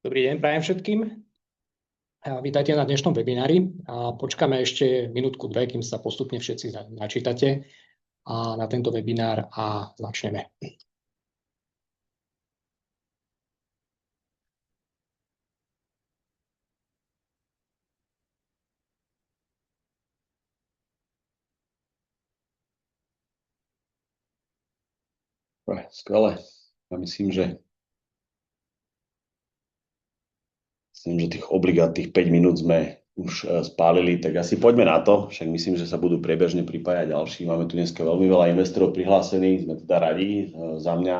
Dobrý deň, prajem všetkým. Vítajte na dnešnom webinári. Počkáme ešte minútku, dve, kým sa postupne všetci načítate na tento webinár a začneme. Skvelé. Ja myslím, že tých obligátnych 5 minút sme už spálili, tak asi poďme na to. Však myslím, že sa budú priebežne pripájať ďalší. Máme tu dneska veľmi veľa investorov prihlásených, sme teda radi. Za mňa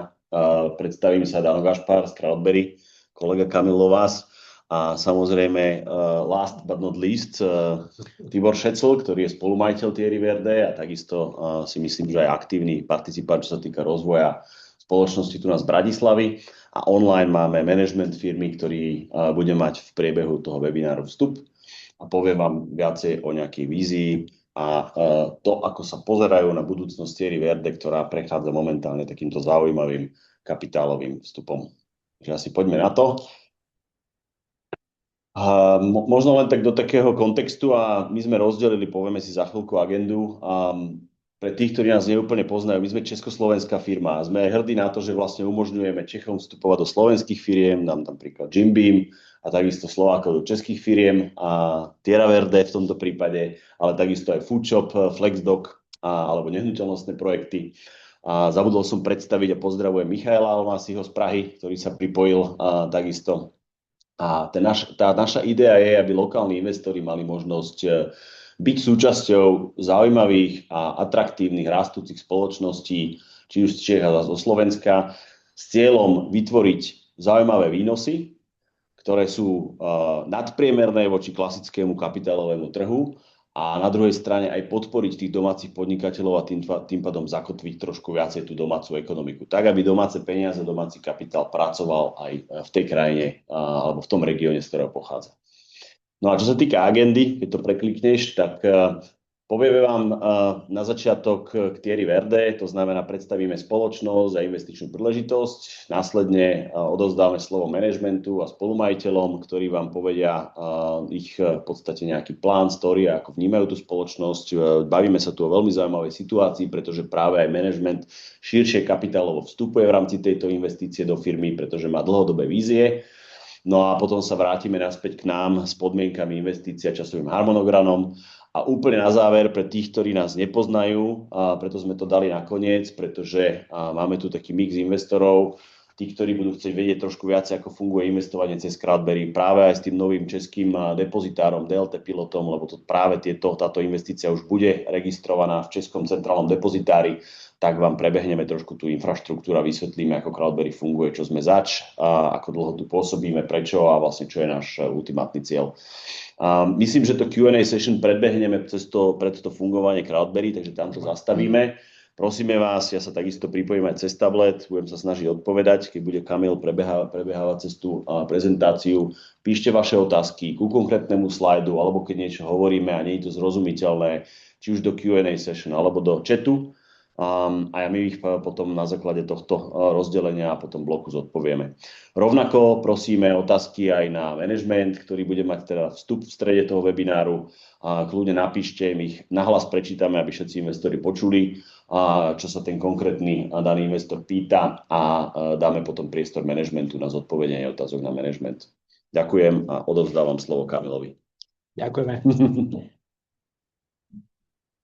predstavím sa Dano Gašpar z Crowdberry, kolega Kamil Lovás a samozrejme last but not least Tibor Šecl, ktorý je spolumajiteľ Thierry Verde a takisto si myslím, že aj aktívny participant, čo sa týka rozvoja spoločnosti tu nás z Bratislavy. A online máme management firmy, ktorý bude mať v priebehu toho webináru vstup a poviem vám viacej o nejakej vízii a to, ako sa pozerajú na budúcnosť Thierry Verde, ktorá prechádza momentálne takýmto zaujímavým kapitálovým vstupom. Takže asi poďme na to. Možno len tak do takého kontextu a my sme rozdelili, povieme si za chvíľku agendu. Pre tých, ktorí nás neúplne poznajú, my sme československá firma a sme hrdí na to, že vlastne umožňujeme Čechom vstupovať do slovenských firiem, dám tam príklad Jim Beam a takisto Slovákov do českých firiem a Thierry Verde v tomto prípade, ale takisto aj Foodshop, Flexdoc alebo nehnuteľnostné projekty. A zabudol som predstaviť a pozdravujem Michaela Almasiho z Prahy, ktorý sa pripojil takisto. A tá naša idea je, aby lokálni investori mali možnosť byť súčasťou zaujímavých a atraktívnych rastúcich spoločností, či už z Čech a zo Slovenska, s cieľom vytvoriť zaujímavé výnosy, ktoré sú nadpriemerné voči klasickému kapitálovému trhu a na druhej strane aj podporiť tých domácich podnikateľov a tým pádom zakotviť trošku viacej tú domácu ekonomiku. Tak, aby domáce peniaze, domáci kapitál pracoval aj v tej krajine alebo v tom regióne, z ktorého pochádza. No a čo sa týka agendy, keď to preklikneš, tak povieme vám na začiatok k Thierry Verde, to znamená predstavíme spoločnosť a investičnú príležitosť, následne odovzdáme slovo manažmentu a spolumajiteľom, ktorí vám povedia ich v podstate nejaký plán, story, ako vnímajú tú spoločnosť. Bavíme sa tu o veľmi zaujímavej situácii, pretože práve aj manažment širšie kapitálovo vstupuje v rámci tejto investície do firmy, pretože má dlhodobé vízie. No a potom sa vrátime naspäť k nám s podmienkami investícia, časovým harmonogramom. A úplne na záver, pre tých, ktorí nás nepoznajú, preto sme to dali nakoniec, pretože máme tu taký mix investorov, tí, ktorí budú chcieť vedieť trošku viac, ako funguje investovanie cez Crowdberry, práve aj s tým novým českým depozitárom, DLT pilotom, lebo to práve táto investícia už bude registrovaná v Českom centrálnom depozitári, tak vám prebehneme trošku tú infraštruktúru a vysvetlíme, ako Crowdberry funguje, čo sme zač, ako dlho tu pôsobíme, prečo a vlastne čo je náš ultimátny cieľ. Myslím, že to Q&A session predbehneme pre toto fungovanie Crowdberry, takže tam to zastavíme. Prosíme vás, ja sa takisto pripojím aj cez tablet, budem sa snažiť odpovedať, keď bude Kamil prebehávať cez tú prezentáciu. Píšte vaše otázky ku konkrétnemu slajdu, alebo keď niečo hovoríme a nie je to zrozumiteľné, či už do Q&A session alebo do chatu. A my ich potom na základe tohto rozdelenia a potom bloku zodpovieme. Rovnako prosíme otázky aj na management, ktorý bude mať teda vstup v strede toho webináru. Kľudne napíšte, my ich nahlas prečítame, aby všetci investori počuli, čo sa ten konkrétny daný investor pýta a dáme potom priestor managementu na zodpovedenie otázok na management. Ďakujem a odovzdávam slovo Kamilovi. Ďakujeme.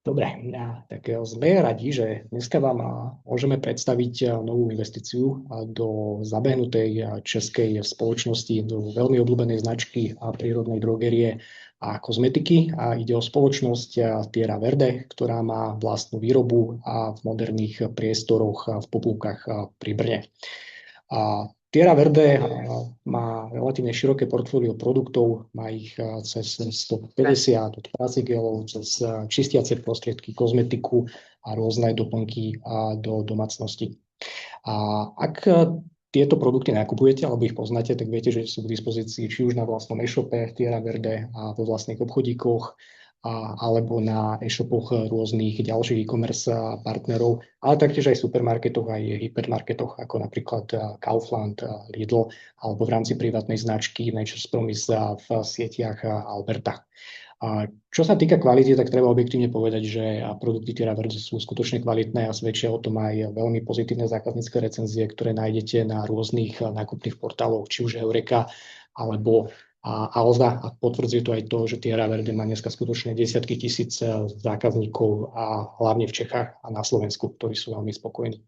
Dobre, tak sme radi, že dneska vám môžeme predstaviť novú investíciu do zabehnutej českej spoločnosti, do veľmi obľúbenej značky a prírodnej drogerie a kozmetiky. A ide o spoločnosť Thierry Verde, ktorá má vlastnú výrobu a v moderných priestoroch v Poplunkách pri Brne. Thierry Verde má relatívne široké portfólio produktov, má ich cez 150 od prácigelov, cez čistiace prostriedky, kozmetiku a rôzne doplnky do domácnosti. Ak tieto produkty nakupujete alebo ich poznáte, tak viete, že sú k dispozícii či už na vlastnom e-shope Thierry Verde a vo vlastných obchodíkoch alebo na e-shopoch rôznych ďalších e-commerce partnerov, ale taktiež aj v supermarketoch, aj hypermarketoch, ako napríklad Kaufland, Lidl, alebo v rámci privátnej značky Nature's Promise v sieťach Alberta. Čo sa týka kvality, tak treba objektívne povedať, že produkty Terra Verde sú skutočne kvalitné a svedčia o tom aj veľmi pozitívne zákaznícke recenzie, ktoré nájdete na rôznych nákupných portáloch, či už Eureka alebo Alza. A potvrdzuje to aj to, že Terra Verde má dneska skutočne desiatky tisíc zákazníkov a hlavne v Čechách a na Slovensku, ktorí sú veľmi spokojní.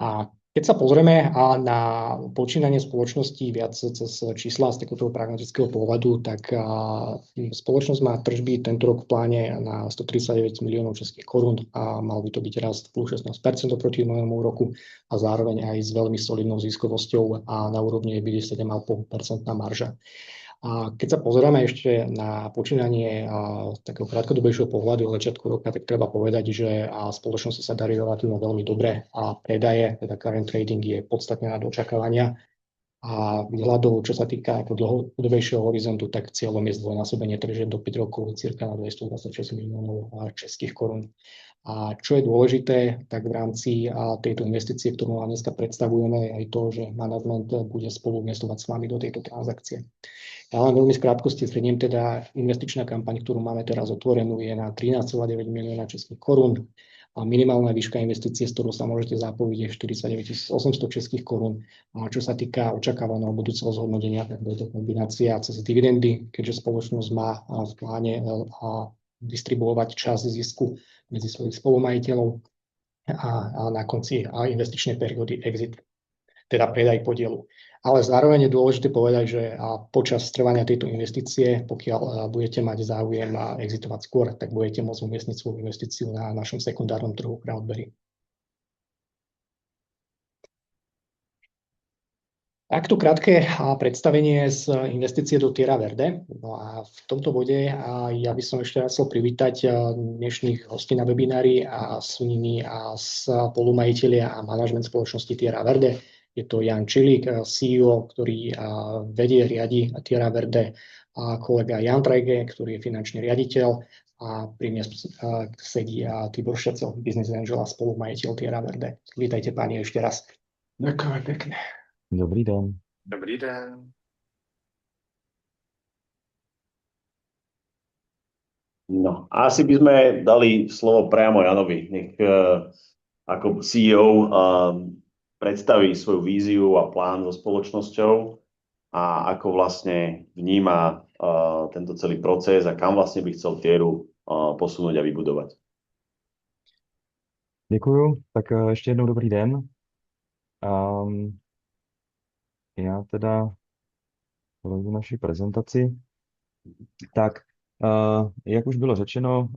A keď sa pozrieme na počínanie spoločnosti viac cez čísla z takéhoto pragmatického pohľadu, tak spoločnosť má tržby tento rok v pláne na 139 miliónov českých korún a mal by to byť rast plus 16% oproti minulému roku a zároveň aj s veľmi solidnou ziskovosťou a na úrovni EBITDA 7,5% marža. A keď sa pozeráme ešte na počínanie takého krátkodobejšieho pohľadu od začiatku roka, tak treba povedať, že spoločnosti sa darí relatívne veľmi dobre a predaje, teda current trading je podstatne nad očakávania. A výhľadov, čo sa týka ako dlhodobejšieho horizontu, tak cieľom je zdvojnásobenie tržieb do 5 rokov cirka na 226 miliónov českých korún. A čo je dôležité, tak v rámci tejto investície, ktorú vám dneska predstavujeme, je aj to, že management bude spolu investovať s vami do tejto transakcie. Ja len veľmi skrátkosti zhrniem, teda investičná kampaň, ktorú máme teraz otvorenú, je na 13,9 milióna českých korún. A minimálna výška investície, s ktorou sa môžete zapojiť, je 49 800 českých korún. A čo sa týka očakávaného budúceho zhodnotenia, tak je to kombinácia cez dividendy, keďže spoločnosť má v pláne distribuovať časť zisku medzi svojich spolumajiteľov a na konci investičnej periódy exit, teda predaj podielu. Ale zároveň je dôležité povedať, že počas trvania tejto investície, pokiaľ budete mať záujem exitovať skôr, tak budete môcť umiestniť svoju investíciu na našom sekundárnom trhu Crowdberry. Takto krátke predstavenie z investície do Terra Verde. No a v tomto bode ja by som ešte chcel privítať dnešných hostí na webinári a sú nimi spolumajitelia a manažment spoločnosti Terra Verde. Je to Jan Čilík, CEO, ktorý riadi Terra Verde, a kolega Jan Trajge, ktorý je finančný riaditeľ a pri mne sedí Tibor Šecel, business angel a spolumajiteľ Terra Verde. Vítajte páni ešte raz. Ďakujem pekne. Dobrý den. Dobrý den. No, asi by sme dali slovo priamo Janovi. Nech ako CEO predstaví svoju víziu a plán so spoločnosťou a ako vlastne vníma tento celý proces a kam vlastne by chcel Tieru posunúť a vybudovať. Děkuju. Tak ještě jednou dobrý den. Já teda hledu naši prezentaci. Tak, jak už bylo řečeno,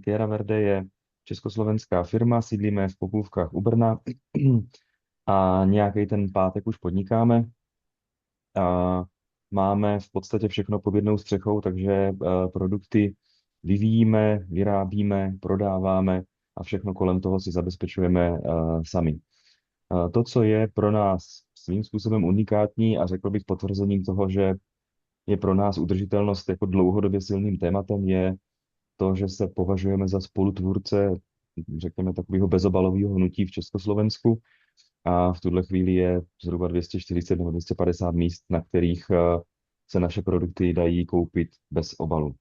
Terra Verde je československá firma, sídlíme v Popůvkách u Brna a nějaký ten pátek už podnikáme. Máme v podstatě všechno pod jednou střechou, takže produkty vyvíjíme, vyrábíme, prodáváme a všechno kolem toho si zabezpečujeme sami. To, co je pro nás svým způsobem unikátní a řekl bych potvrzením toho, že je pro nás udržitelnost jako dlouhodobě silným tématem, je to, že se považujeme za spolutvůrce, řekněme, takového bezobalového hnutí v Československu. A v tuhle chvíli je zhruba 240 nebo 250 míst, na kterých se naše produkty dají koupit bez obalu.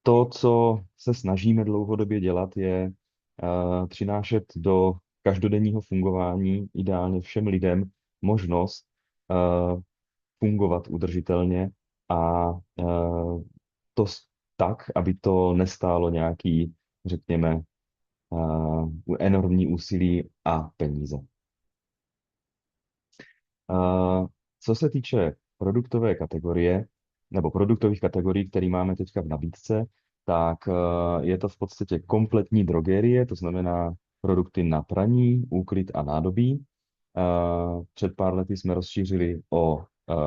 To, co se snažíme dlouhodobě dělat, je přinášet do každodenního fungování ideálně všem lidem možnost fungovat udržitelně a to tak, aby to nestálo nějaký, řekněme, enormní úsilí a peníze. Co se týče produktové kategorie, nebo produktových kategorií, které máme teďka v nabídce, tak je to v podstatě kompletní drogerie, to znamená produkty na praní, úkryt a nádobí. Před pár lety jsme rozšířili o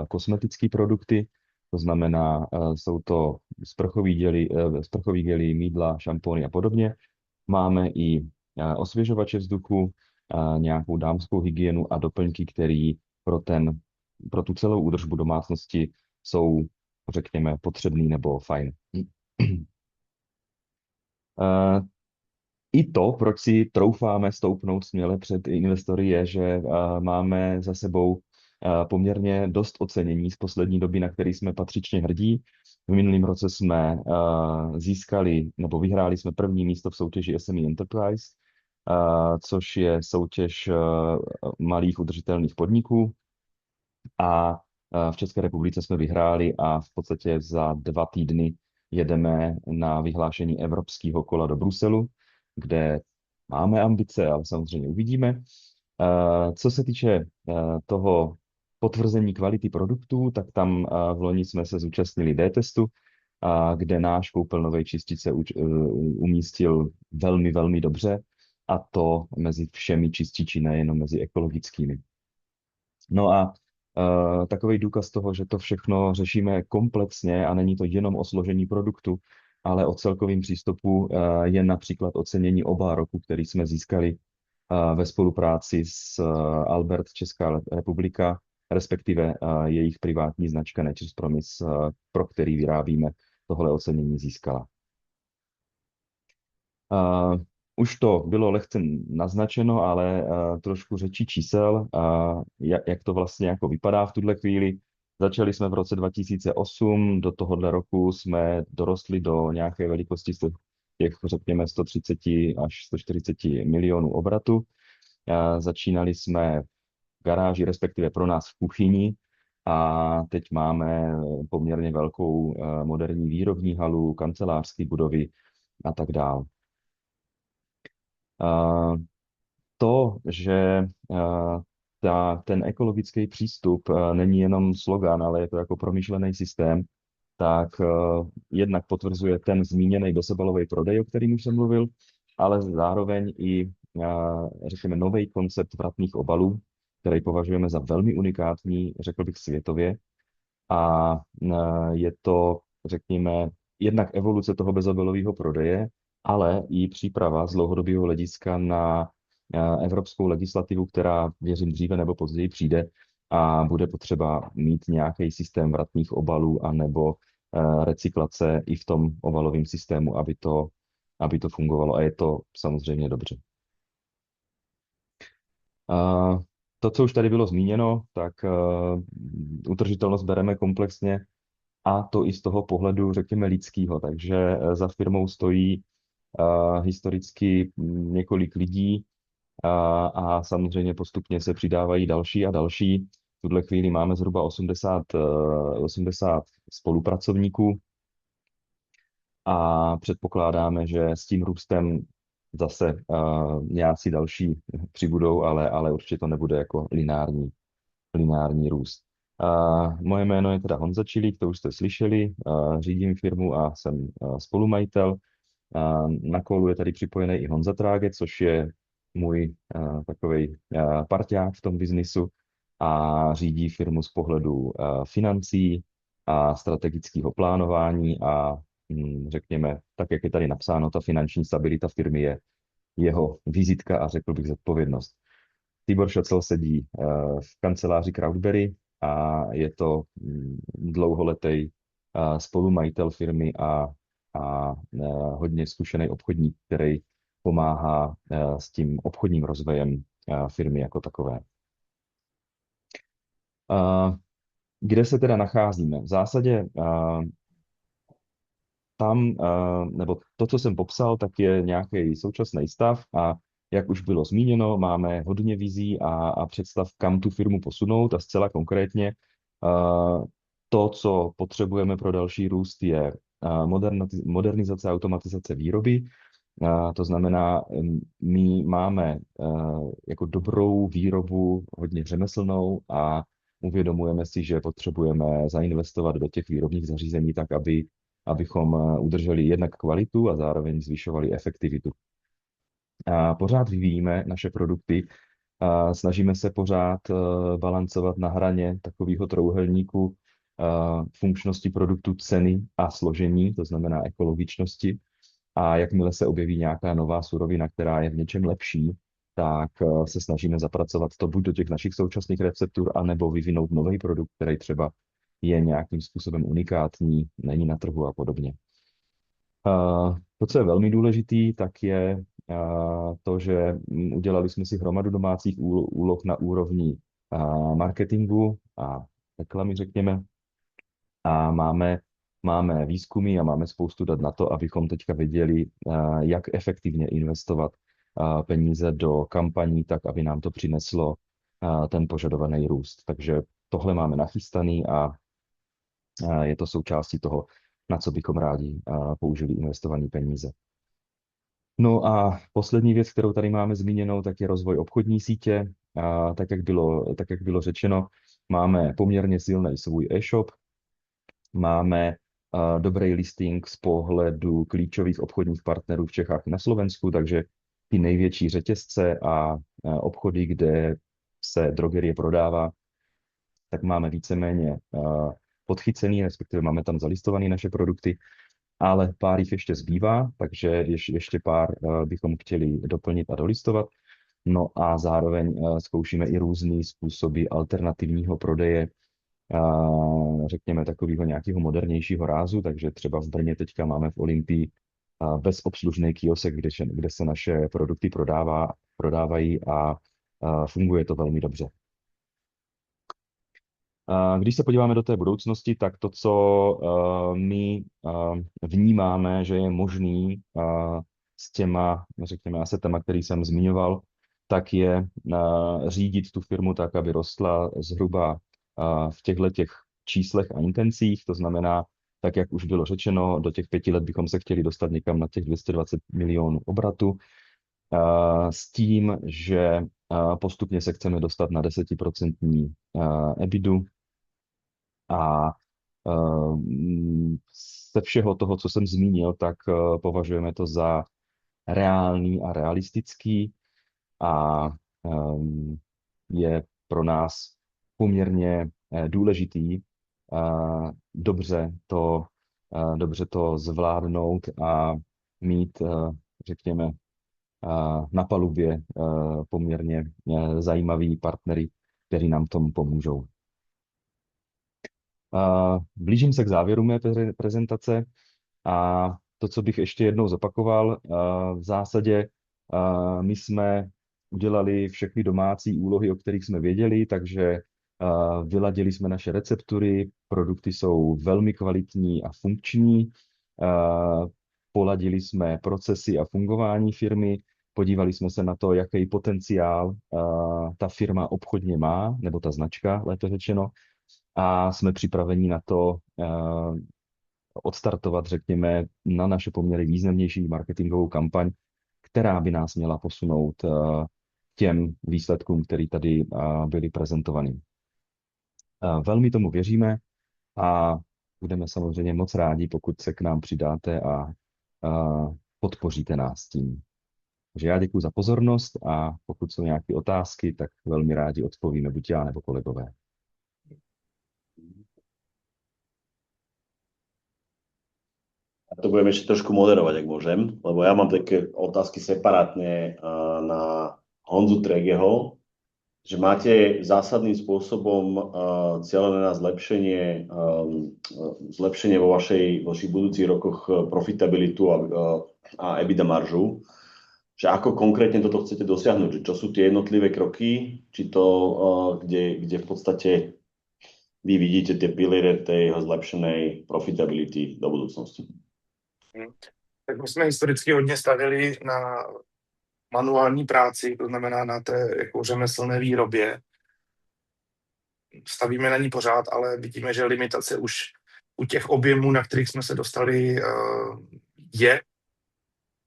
kosmetické produkty, to znamená, jsou to sprchový gely, mýdla, šampóny a podobně. Máme i osvěžovače vzduchu, nějakou dámskou hygienu a doplňky, které pro tu celou údržbu domácnosti jsou, řekněme, potřebný nebo fajn. I to, proč si troufáme stoupnout směle před investory, je, že máme za sebou poměrně dost ocenění z poslední doby, na který jsme patřičně hrdí. V minulém roce jsme získali, nebo vyhráli jsme první místo v soutěži SME Enterprise, což je soutěž malých udržitelných podniků. A v České republice jsme vyhráli a v podstatě za 2 týdny jedeme na vyhlášení evropského kola do Bruselu, kde máme ambice, ale samozřejmě uvidíme. Co se týče toho potvrzení kvality produktů, tak tam v loni jsme se zúčastnili D-testu, kde náš koupel nové čistice umístil velmi, velmi dobře, a to mezi všemi čističi, nejenom mezi ekologickými. No a takový důkaz toho, že to všechno řešíme komplexně a není to jenom o složení produktu, ale o celkovém přístupu, je například ocenění OBA roku, který jsme získali ve spolupráci s Albert Česká republika, respektive jejich privátní značka Nature's Promise, pro který vyrábíme, tohle ocenění získala. Už to bylo lehce naznačeno, ale trošku řečí čísel, jak to vlastně jako vypadá v tuhle chvíli. Začali jsme v roce 2008, do tohohle roku jsme dorostli do nějaké velikosti těch, řekněme, 130 až 140 milionů obratu. Začínali jsme v garáži, respektive pro nás v kuchyni, a teď máme poměrně velkou moderní výrobní halu, kancelářské budovy a tak dále. To, že ten ekologický přístup není jenom slogan, ale je to jako promyšlený systém, tak jednak potvrzuje ten zmíněný dosebalový prodej, o kterým už jsem mluvil, ale zároveň i, řekněme, nový koncept vratných obalů, který považujeme za velmi unikátní, řekl bych světově. A je to, řekněme, jednak evoluce toho bezobalového prodeje, ale i příprava z dlouhodobého hlediska na evropskou legislativu, která, věřím, dříve nebo později přijde a bude potřeba mít nějaký systém vratných obalů anebo recyklace i v tom obalovém systému, aby to fungovalo. A je to samozřejmě dobře. To, co už tady bylo zmíněno, tak udržitelnost bereme komplexně, a to i z toho pohledu, řekněme, lidského. Takže za firmou stojí historicky několik lidí a samozřejmě postupně se přidávají další a další. V tuhle chvíli máme zhruba 80 spolupracovníků a předpokládáme, že s tím růstem zase nějací další přibudou, ale určitě to nebude jako lineární růst. Moje jméno je teda Honza Čilík, to už jste slyšeli, řídím firmu a jsem spolumajitel. Na kolu je tady připojený i Honza Tráge, což je můj takovej parťák v tom biznisu a řídí firmu z pohledu financí a strategického plánování a řekněme, tak jak je tady napsáno, ta finanční stabilita firmy je jeho vizitka a řekl bych zodpovědnost. Tibor Šocel sedí v kanceláři Crowdberry a je to dlouholetý spolumajitel firmy a hodně zkušený obchodník, který pomáhá s tím obchodním rozvojem firmy jako takové. Kde se teda nacházíme? V zásadě tam, nebo to, co jsem popsal, tak je nějaký současný stav a jak už bylo zmíněno, máme hodně vizí a představ, kam tu firmu posunout a zcela konkrétně to, co potřebujeme pro další růst, je modernizace a automatizace výroby. To znamená, my máme jako dobrou výrobu hodně řemeslnou a uvědomujeme si, že potřebujeme zainvestovat do těch výrobních zařízení tak, abychom udrželi jednak kvalitu a zároveň zvyšovali efektivitu. Pořád vyvíjíme naše produkty, snažíme se pořád balancovat na hraně takového trouhelníku funkčnosti produktu, ceny a složení, to znamená ekologičnosti. A jakmile se objeví nějaká nová surovina, která je v něčem lepší, tak se snažíme zapracovat to buď do těch našich současných receptur, anebo vyvinout nový produkt, který třeba je nějakým způsobem unikátní, není na trhu a podobně. To, co je velmi důležitý, tak je to, že udělali jsme si hromadu domácích úloh na úrovni marketingu a reklamy, řekněme, a máme výzkumy a máme spoustu dat na to, abychom teďka věděli, jak efektivně investovat peníze do kampaní, tak aby nám to přineslo ten požadovaný růst. Takže tohle máme nachystaný a je to součástí toho, na co bychom rádi použili investované peníze. No a poslední věc, kterou tady máme zmíněnou, tak je rozvoj obchodní sítě. Tak jak bylo řečeno, máme poměrně silný svůj e-shop, máme dobrý listing z pohledu klíčových obchodních partnerů v Čechách i na Slovensku, takže ty největší řetězce a obchody, kde se drogerie prodává, tak máme víceméně podchycený, respektive máme tam zalistované naše produkty, ale pár jich ještě zbývá, takže ještě pár bychom chtěli doplnit a dolistovat. No a zároveň zkoušíme i různé způsoby alternativního prodeje, řekněme takového nějakého modernějšího rázu, takže třeba v Brně teďka máme v Olympii bezobslužný kiosek, kde se naše produkty prodávají a funguje to velmi dobře. Když se podíváme do té budoucnosti, tak to, co my vnímáme, že je možný s těma, řekněme, asetama, který jsem zmiňoval, tak je řídit tu firmu tak, aby rostla zhruba v těch číslech a intencích. To znamená, tak jak už bylo řečeno, do těch 5 let bychom se chtěli dostat někam na těch 220 milionů obratu, s tím, že postupně se chceme dostat na 10% EBITDU a ze všeho toho, co jsem zmínil, tak považujeme to za reálný a realistický a je pro nás poměrně důležitý dobře to zvládnout a mít, řekněme, na palubě poměrně zajímavý partnery, kteří nám tomu pomůžou. Blížím se k závěru mé prezentace a to, co bych ještě jednou zopakoval, v zásadě my jsme udělali všechny domácí úlohy, o kterých jsme věděli, takže vyladili jsme naše receptury, produkty jsou velmi kvalitní a funkční, poladili jsme procesy a fungování firmy, podívali jsme se na to, jaký potenciál ta firma obchodně má, nebo ta značka, lépe řečeno, a jsme připraveni na to odstartovat, řekněme, na naše poměry významnější marketingovou kampaň, která by nás měla posunout těm výsledkům, které tady byly prezentovaný. Velmi tomu věříme a budeme samozřejmě moc rádi, pokud se k nám přidáte a podpoříte nás tím. Takže já děkuji za pozornost a pokud jsou nějaké otázky, tak velmi rádi odpovíme, buď já nebo kolegové. To budem ešte trošku moderovať, ak môžem, lebo ja mám také otázky separátne na Honzu Tregeho, že máte zásadným spôsobom cieľené na zlepšenie vo vašich budúcich rokoch profitabilitu a EBITDA maržu. Že ako konkrétne toto chcete dosiahnuť? Že čo sú tie jednotlivé kroky? Či to, kde v podstate vy vidíte tie piliere tej zlepšenej profitability do budúcnosti? Tak my jsme historicky hodně stavili na manuální práci, to znamená na té jako řemeslné výrobě. Stavíme na ní pořád, ale vidíme, že limitace už u těch objemů, na kterých jsme se dostali, je.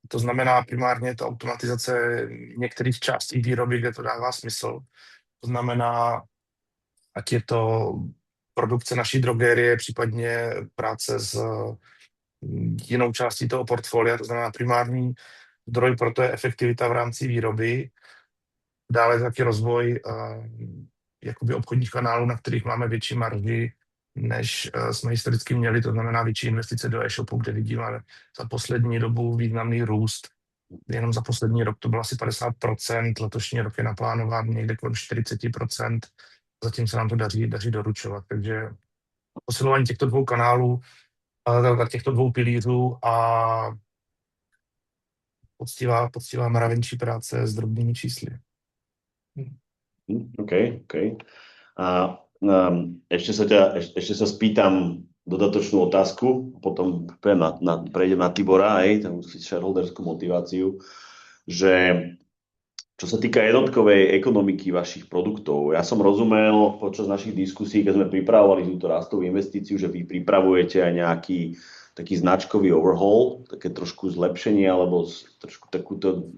To znamená primárně to automatizace některých částí výroby, kde to dává smysl. To znamená, ať je to produkce naší drogerie, případně práce s jinou částí toho portfolia, to znamená primární zdroj pro to je efektivita v rámci výroby. Dále taky rozvoj jakoby obchodních kanálů, na kterých máme větší marži, než jsme historicky měli, to znamená větší investice do e-shopu, kde vidíme za poslední dobu významný růst. Jenom za poslední rok to bylo asi 50%, letošní rok je naplánován někde kolem 40%, zatím se nám to daří doručovat, takže posilování těchto dvou kanálů, těchto dvou pilířů a poctivá mravenčí práce s drobnými čísly. OK. A ešte sa spýtam dodatočnú otázku, potom prejdem na Tibora, tam shareholderskú motiváciu, že čo sa týka jednotkovej ekonomiky vašich produktov, ja som rozumel počas našich diskusí, keď sme pripravovali túto rastovú investíciu, že vy pripravujete aj nejaký taký značkový overhaul, také trošku zlepšenie alebo trošku takúto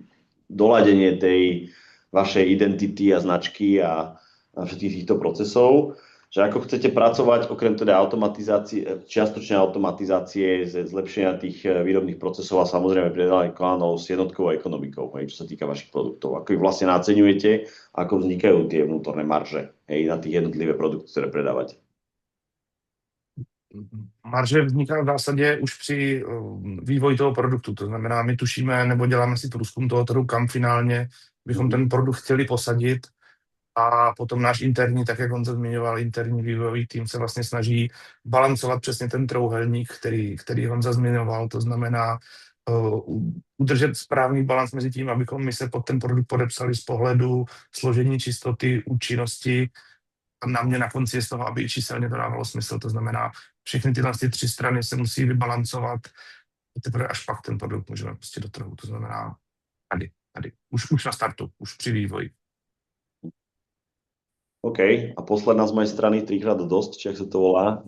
doladenie tej vašej identity a značky a všetkých týchto procesov, že ako chcete pracovať okrem teda automatizácie, čiastočnej automatizácie, zlepšenia tých výrobných procesov a samozrejme predávania klánov s jednotkovou ekonomikou, čo sa týka vašich produktov. Ako ich vlastne naceňujete, ako vznikajú tie vnútorné marže na tých jednotlivé produkty, ktoré predávate. Marže vzniká v zásadě už při vývoji toho produktu. To znamená, my tušíme nebo děláme si průzkum toho trhu, kam finálně bychom ten produkt chtěli posadit. A potom náš interní, tak jak on se zmiňoval, interní vývojový tým se vlastně snaží balancovat přesně ten trouhelník, který Honza zmiňoval. To znamená udržet správný balans mezi tím, abychom my se pod ten produkt podepsali z pohledu složení, čistoty, účinnosti. A na mě na konci je z toho, aby číselně to dávalo smysl. To znamená, všechny tyhle tři strany se musí vybalancovat. A teprve až pak ten produkt můžeme pustit do trhu. To znamená tady. Už na startu, už při vývoji. OK. A posledná z mojej strany, 3x dosť, či ak sa to volá.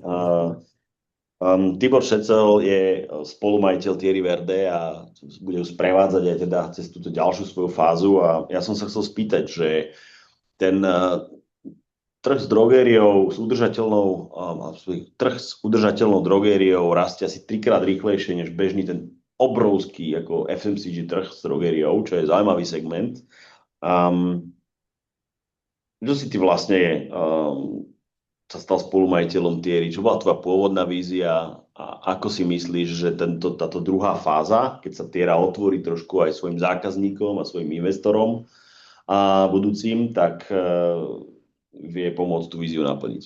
Tibor Šecel je spolumajiteľ Thierry Verde a bude ju sprevádzať aj teda cez túto ďalšiu svoju fázu. A ja som sa chcel spýtať, že ten trh s drogériou, trh s udržateľnou drogériou rastie asi 3-krát rýchlejšie než bežný ten obrovský ako FMCG trh s drogériou, čo je zaujímavý segment. Čo si ty vlastne sa stal spolumajiteľom Thierry? Čo bola tvoja pôvodná vízia a ako si myslíš, že táto druhá fáza, keď sa Thierry otvorí trošku aj svojim zákazníkom a svojim investorom a budúcim, tak vie pomôcť tú víziu naplniť?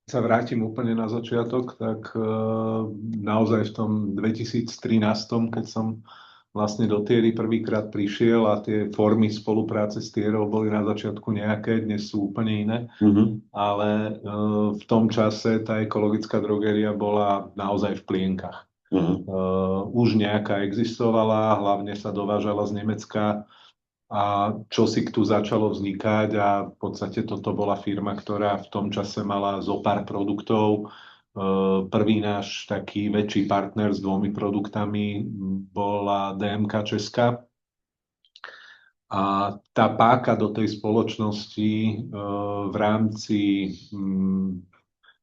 Sa vrátim úplne na začiatok, tak naozaj v tom 2013, keď som vlastne do Thierry prvýkrát prišiel a tie formy spolupráce s Thierrym boli na začiatku nejaké, dnes sú úplne iné, ale v tom čase tá ekologická drogéria bola naozaj v plienkach. Už nejaká existovala, hlavne sa dovážala z Nemecka a čosi tu začalo vznikať a v podstate toto bola firma, ktorá v tom čase mala zo pár produktov. Prvý náš taký väčší partner s 2 produktami bola DMK Česká. A tá páka do tej spoločnosti v rámci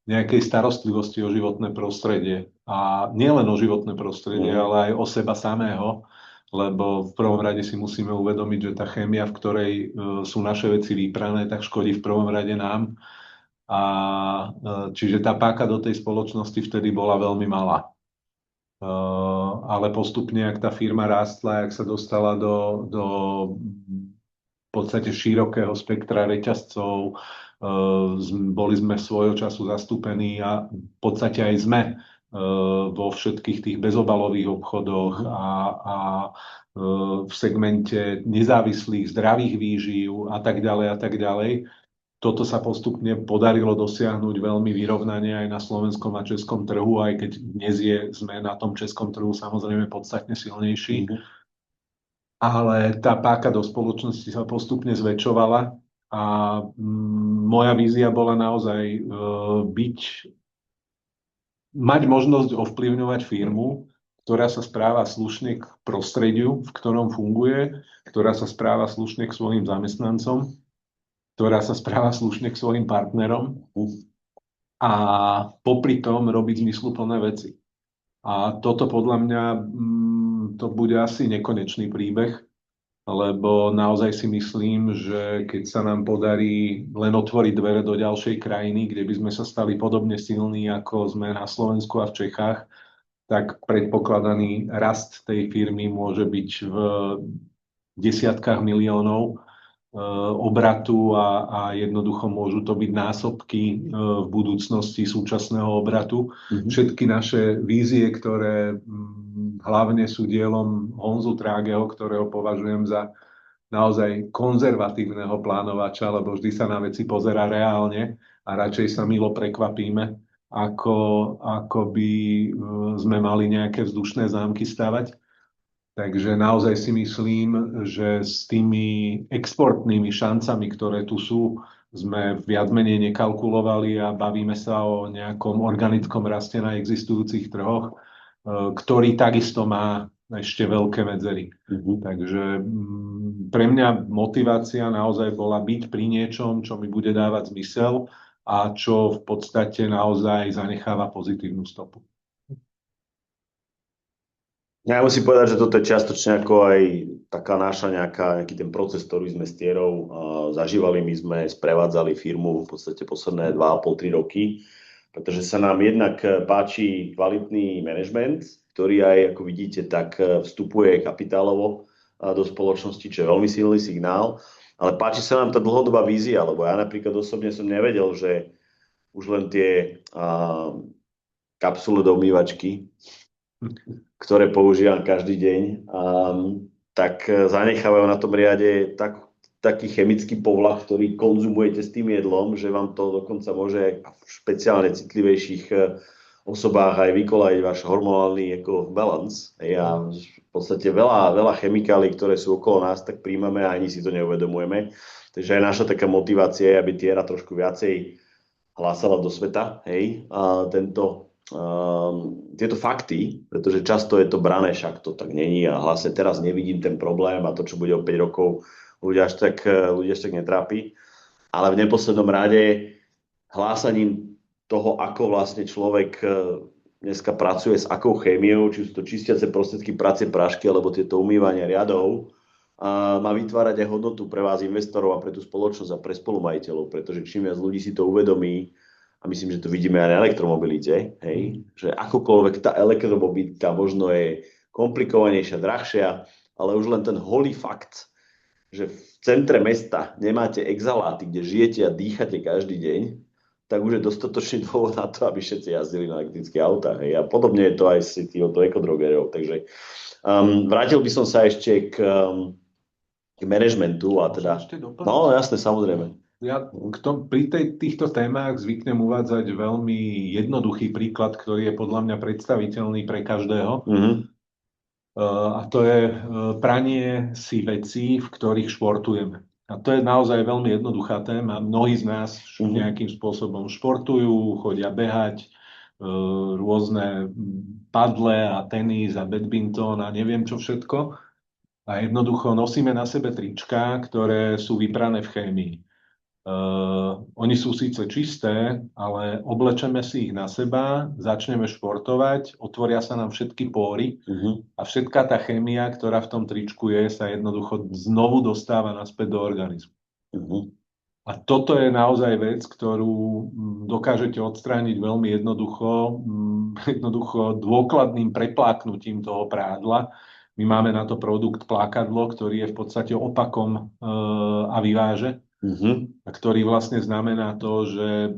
nejakej starostlivosti o životné prostredie. A nielen o životné prostredie, ale aj o seba samého, lebo v prvom rade si musíme uvedomiť, že tá chémia, v ktorej sú naše veci vyprané, tak škodí v prvom rade nám. A čiže tá páka do tej spoločnosti vtedy bola veľmi malá. Ale postupne, ak tá firma rástla, ak sa dostala do v podstate širokého spektra reťazcov, boli sme svojho času zastúpení a v podstate aj sme vo všetkých tých bezobalových obchodoch a v segmente nezávislých zdravých výživ a tak ďalej. Toto sa postupne podarilo dosiahnuť veľmi vyrovnane aj na slovenskom a českom trhu, aj keď dnes sme na tom českom trhu samozrejme podstatne silnejší. Ale tá páka do spoločnosti sa postupne zväčšovala a moja vízia bola naozaj mať možnosť ovplyvňovať firmu, ktorá sa správa slušne k prostrediu, v ktorom funguje, ktorá sa správa slušne k svojim zamestnancom, ktorá sa správa slušne k svojim partnerom a popri tom robiť zmysluplné veci. A toto podľa mňa to bude asi nekonečný príbeh, lebo naozaj si myslím, že keď sa nám podarí len otvoriť dvere do ďalšej krajiny, kde by sme sa stali podobne silní, ako sme na Slovensku a v Čechách, tak predpokladaný rast tej firmy môže byť v desiatkách miliónov. obratu a jednoducho môžu to byť násobky v budúcnosti súčasného obratu. Všetky naše vízie, ktoré hlavne sú dielom Honzu Trágeho, ktorého považujem za naozaj konzervatívneho plánovača, lebo vždy sa na veci pozerá reálne a radšej sa milo prekvapíme, ako by sme mali nejaké vzdušné zámky stavať. Takže naozaj si myslím, že s tými exportnými šancami, ktoré tu sú, sme viac menej nekalkulovali a bavíme sa o nejakom organickom raste na existujúcich trhoch, ktorý takisto má ešte veľké medzery. Takže pre mňa motivácia naozaj bola byť pri niečom, čo mi bude dávať zmysel a čo v podstate naozaj zanecháva pozitívnu stopu. Ja musím povedať, že toto je čiastočne ako aj taká naša nejaký ten proces, ktorý sme s Tierou zažívali. My sme sprevádzali firmu v podstate posledné 2,5-3 roky, pretože sa nám jednak páči kvalitný manažment, ktorý aj, ako vidíte, tak vstupuje kapitálovo do spoločnosti, čo je veľmi silný signál. Ale páči sa nám tá dlhodobá vízia, lebo ja napríklad osobne som nevedel, že už len tie kapsule do umývačky, ktoré používam každý deň, tak zanechávajú na tom riade taký chemický povlah, ktorý konzumujete s tým jedlom, že vám to dokonca môže v špeciálne citlivejších osobách aj vykolajiť váš hormonálny balance. A v podstate veľa chemikálií, ktoré sú okolo nás, tak príjmame a ani si to neuvedomujeme. Takže aj naša taká motivácia je, aby Tiera trošku viacej hlásala do sveta, tieto fakty, pretože často je to brané, však to tak není a vlastne teraz nevidím ten problém a to, čo bude o 5 rokov, ľudia až tak netrápi. Ale v neposlednom rade hlásaním toho, ako vlastne človek dneska pracuje s akou chémiou, či sú to čistiace prostriedky, pracie prášky alebo tieto umývania riadov, má vytvárať aj hodnotu pre vás investorov a pre tú spoločnosť a pre spolumajiteľov, pretože čím viac ľudí si to uvedomí, a myslím, že to vidíme aj na elektromobilite, že akokoľvek tá elektromobilita možno je komplikovanejšia, drahšia, ale už len ten holý fakt, že v centre mesta nemáte exhaláty, kde žijete a dýchate každý deň, tak už je dostatočný dôvod na to, aby všetci jazdili na elektrické autá. A podobne je to aj s týmto ekodrogerov. Takže vrátil by som sa ešte k manažmentu a teda... No jasné, samozrejme. Ja pri týchto témach zvyknem uvádzať veľmi jednoduchý príklad, ktorý je podľa mňa predstaviteľný pre každého. A to je pranie si vecí, v ktorých športujeme. A to je naozaj veľmi jednoduchá téma. Mnohí z nás nejakým spôsobom športujú, chodia behať, rôzne padle a tenis a badminton a neviem čo všetko. A jednoducho nosíme na sebe trička, ktoré sú vyprané v chémii. Oni sú síce čisté, ale oblečeme si ich na seba, začneme športovať, otvoria sa nám všetky póry a všetká tá chémia, ktorá v tom tričku je, sa jednoducho znovu dostáva naspäť do organizmu. A toto je naozaj vec, ktorú dokážete odstrániť veľmi jednoducho dôkladným prepláknutím toho prádla. My máme na to produkt plákadlo, ktorý je v podstate opakom aviváže. A ktorý vlastne znamená to, že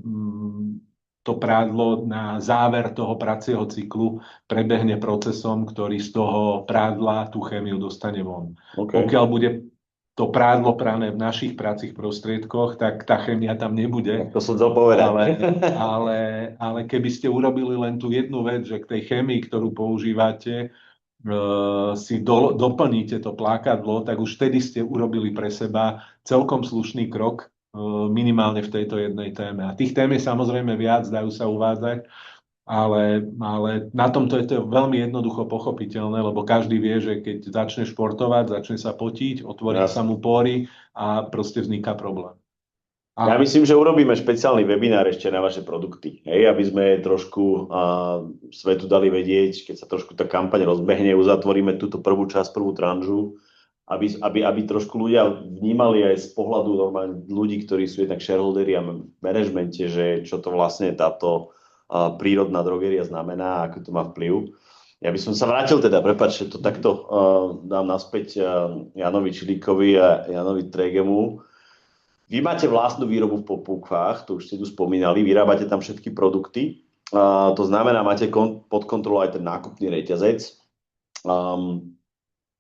to prádlo na záver toho pracieho cyklu prebehne procesom, ktorý z toho prádla tú chémiu dostane von. Pokiaľ bude to prádlo prané v našich pracích prostriedkoch, tak tá chémia tam nebude. To som chcel povedať. Ale keby ste urobili len tú jednu vec, že k tej chémii, ktorú používate, si doplníte to plákadlo, tak už vtedy ste urobili pre seba celkom slušný krok, minimálne v tejto jednej téme. A tých tém je samozrejme viac, dajú sa uvádzať, ale na tomto je to veľmi jednoducho pochopiteľné, lebo každý vie, že keď začne športovať, začne sa potiť, otvoria sa mu pory a proste vzniká problém. Ja myslím, že urobíme špeciálny webinár ešte na vaše produkty, aby sme trošku svetu dali vedieť, keď sa trošku tá kampaň rozbehne, uzatvoríme túto prvú časť, prvú tranžu, aby trošku ľudia vnímali aj z pohľadu normálne ľudí, ktorí sú jednak shareholderi a v manažmente, že čo to vlastne táto prírodná drogeria znamená, ako to má vplyv. Ja by som sa vrátil teda, prepáč, že to takto dám naspäť Janovi Čilíkovi a Janovi Tregemu. Vy máte vlastnú výrobu v populkách, to už ste tu spomínali, vyrábate tam všetky produkty. To znamená, máte pod kontrolou aj ten nákupný reťazec.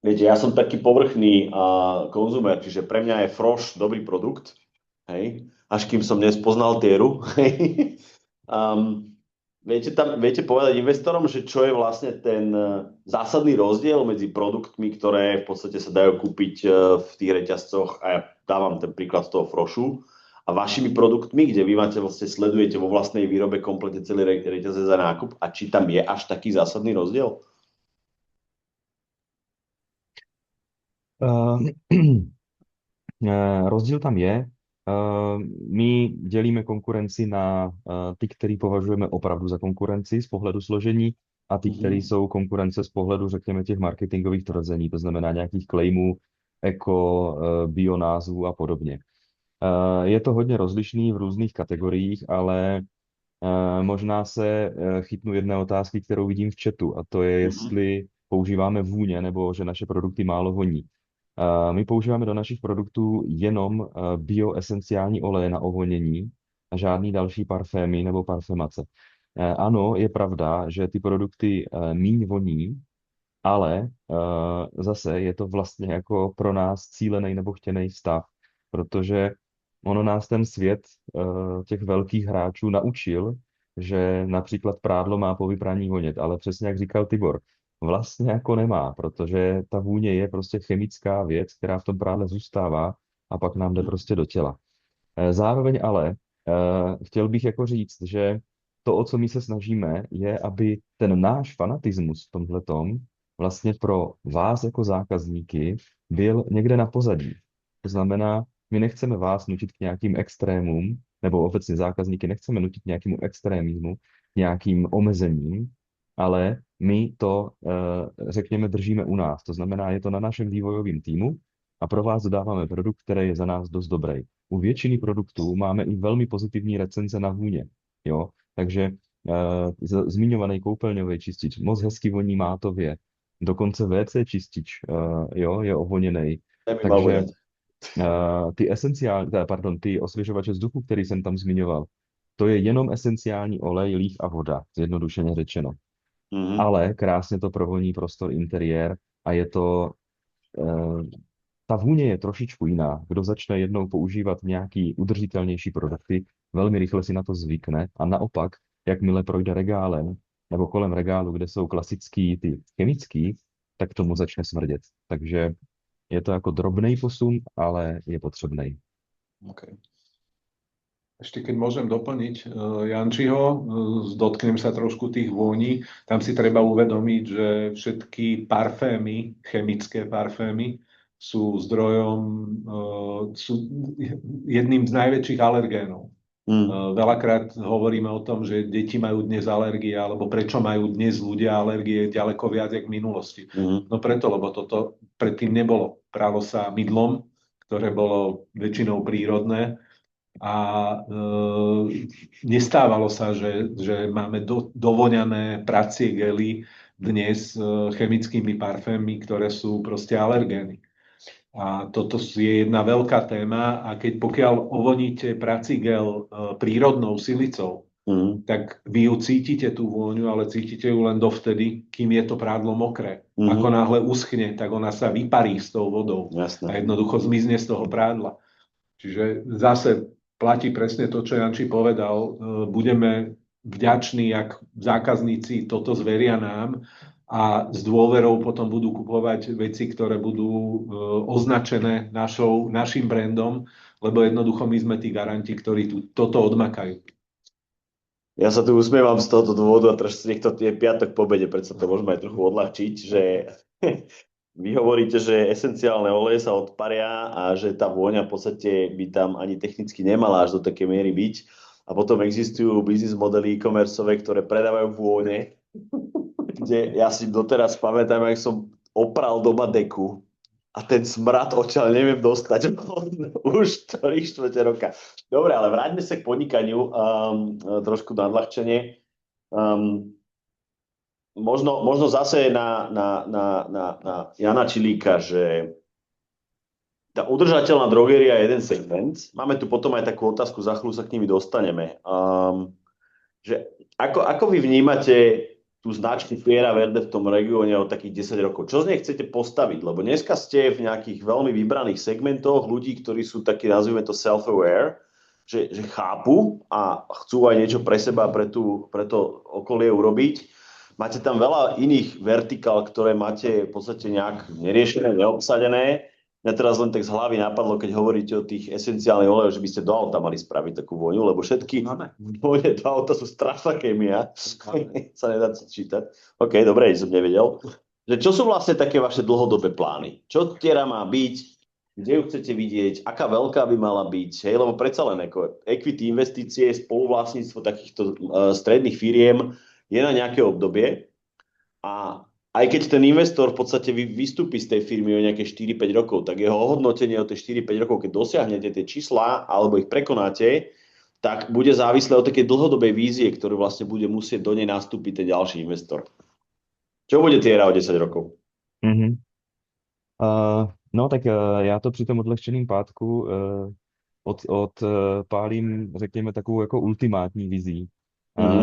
Viete, ja som taký povrchný konzumer, čiže pre mňa je Froš dobrý produkt, hej, až kým som nespoznal Tieru. Viete povedať investorom, že čo je vlastne ten zásadný rozdiel medzi produktmi, ktoré v podstate sa dajú kúpiť v tých reťazcoch, a ja dávam ten príklad toho Frošu, a vašimi produktmi, kde vy máte vlastne sledujete vo vlastnej výrobe kompletne celý reťazec za nákup, a či tam je až taký zásadný rozdiel? Rozdíl tam je. My dělíme konkurenci na ty, který považujeme opravdu za konkurenci z pohledu složení, a ty, který jsou konkurence z pohledu, řekněme, těch marketingových tvrzení, to znamená nějakých claimů, bio názvů a podobně. Je to hodně rozlišný v různých kategoriích, ale možná se chytnu jedné otázky, kterou vidím v chatu, a to je, jestli používáme vůně nebo že naše produkty málo voní. My používáme do našich produktů jenom bioesenciální oleje na ovonění a žádný další parfémy nebo parfémace. Ano, je pravda, že ty produkty míň voní, ale zase je to vlastně jako pro nás cílený nebo chtěný stav, protože ono nás ten svět těch velkých hráčů naučil, že například prádlo má po vypraní vonět, ale přesně jak říkal Tibor, vlastně jako nemá, protože ta vůně je prostě chemická věc, která v tom prádle zůstává a pak nám jde prostě do těla. Zároveň ale chtěl bych jako říct, že to, o co my se snažíme, je, aby ten náš fanatismus v tomhletom vlastně pro vás jako zákazníky byl někde na pozadí. To znamená, my nechceme vás nutit k nějakým extrémům, nebo obecně zákazníky nechceme nutit k nějakému extrémismu, nějakým omezením, ale my to, řekněme, držíme u nás. To znamená, je to na našem vývojovém týmu a pro vás dodáváme produkt, který je za nás dost dobrý. U většiny produktů máme i velmi pozitivní recenze na vůně. Jo? Takže zmiňovaný koupelňový čistič, moc hezky voní mátově, dokonce WC čistič jo, je ovoněný. Takže ty osvěžovače vzduchu, který jsem tam zmiňoval, to je jenom esenciální olej, líh a voda, zjednodušeně řečeno. Ale krásně to provoní prostor, interiér a je to, ta vůně je trošičku jiná. Kdo začne jednou používat nějaký udržitelnější produkty, velmi rychle si na to zvykne a naopak, jakmile projde regálem nebo kolem regálu, kde jsou klasický ty chemický, tak tomu začne smrdět. Takže je to jako drobný posun, ale je potřebný. Okay. Ešte keď môžem doplniť Jančiho, dotknem sa trošku tých vôní. Tam si treba uvedomiť, že všetky parfémy, chemické parfémy, sú zdrojom, sú jedným z najväčších alergénov. Veľakrát hovoríme o tom, že deti majú dnes alergie, alebo prečo majú dnes ľudia alergie ďaleko viac, jak v minulosti. No preto, lebo toto predtým nebolo. Pralo sa mydlom, ktoré bolo väčšinou prírodné, a nestávalo sa, že máme dovoňané pracie gely dnes chemickými parfémmi, ktoré sú proste alergény. A toto je jedna veľká téma, a pokiaľ ovoníte prací gel prírodnou silicou, tak vy ju cítite, tú vôňu, ale cítite ju len dovtedy, kým je to prádlo mokré. Ako náhle uschne, tak ona sa vyparí s tou vodou. Jasne. A jednoducho zmizne z toho prádla. Čiže zase platí presne to, čo Janči povedal. Budeme vďační, ak zákazníci toto zveria nám a s dôverou potom budú kupovať veci, ktoré budú označené našim brandom, lebo jednoducho my sme tí garanti, ktorí toto odmakajú. Ja sa tu usmievam z tohoto dôvodu a trošku niekto je piatok po obede, predsa to môžeme aj trochu odľahčiť, že vy hovoríte, že esenciálne oleje sa odparia a že tá vôňa v podstate by tam ani technicky nemala až do takej miery byť. A potom existujú biznis modely e-commerceové, ktoré predávajú vône, kde ja si doteraz pamätám, jak som opral doma deku a ten smrad odtiaľ neviem dostať už 3/4 roka. Dobre, ale vráťme sa k podnikaniu trošku na odľahčenie. možno zase na Jana Čilíka, že tá udržateľná drogeria je jeden segment. Máme tu potom aj takú otázku, za chvíľu sa k nimi dostaneme. Že ako vy vnímate tú značku Fiera Verde v tom regióne od takých 10 rokov? Čo z nej chcete postaviť? Lebo dneska ste v nejakých veľmi vybraných segmentoch ľudí, ktorí sú takí, nazvime to self-aware, že chápu a chcú aj niečo pre seba, pre to okolie urobiť. Máte tam veľa iných vertikál, ktoré máte v podstate nejak neriešené, neobsadené. Mňa teraz len tak z hlavy napadlo, keď hovoríte o tých esenciálnych olejoch, že by ste do auta mali spraviť takú vôňu, lebo všetky vône do auta sú strašná chémia. Sa nedá čítať. OK, dobre, som nevedel. Že čo sú vlastne také vaše dlhodobé plány? Čo Tiera má byť? Kde ju chcete vidieť? Aká veľká by mala byť? Hej, lebo predsa len ako equity investície, spoluvlastníctvo takýchto stredných firiem je na nejaké obdobie a aj keď ten investor v podstate vystúpi z tej firmy o nejaké 4-5 rokov, tak jeho ohodnotenie o tie 4-5 rokov, keď dosiahnete tie čísla alebo ich prekonáte, tak bude závislé od takej dlhodobej vízie, ktorú vlastne bude musieť do nej nastúpiť ten ďalší investor. Čo bude Tiera o 10 rokov? Mhm. No tak já to při tom odlehčeným pátku odpálím, řekněme, takovou jako ultimátní vizí.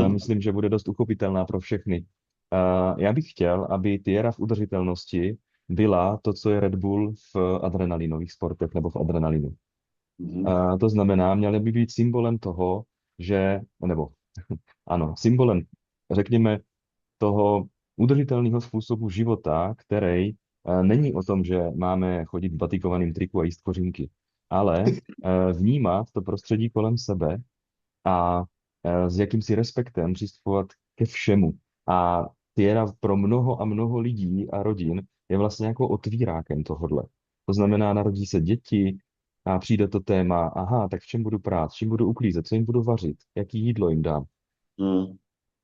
Myslím, že bude dost uchopitelná pro všechny. Já bych chtěl, aby Tiera v udržitelnosti byla to, co je Red Bull v adrenalinových sportech nebo v adrenalinu. To znamená, měly by být symbolem toho, symbolem, řekněme, toho udržitelného způsobu života, který není o tom, že máme chodit v batikovaném triku a jíst kořínky, ale vnímat to prostředí kolem sebe a s jakýmsi respektem přistupovat ke všemu. A Tiera pro mnoho a mnoho lidí a rodin je vlastně jako otvírákem tohodle. To znamená, narodí se děti a přijde to téma, tak v čem budu prát, čím budu uklízet, co jim budu vařit, jaký jídlo jim dám.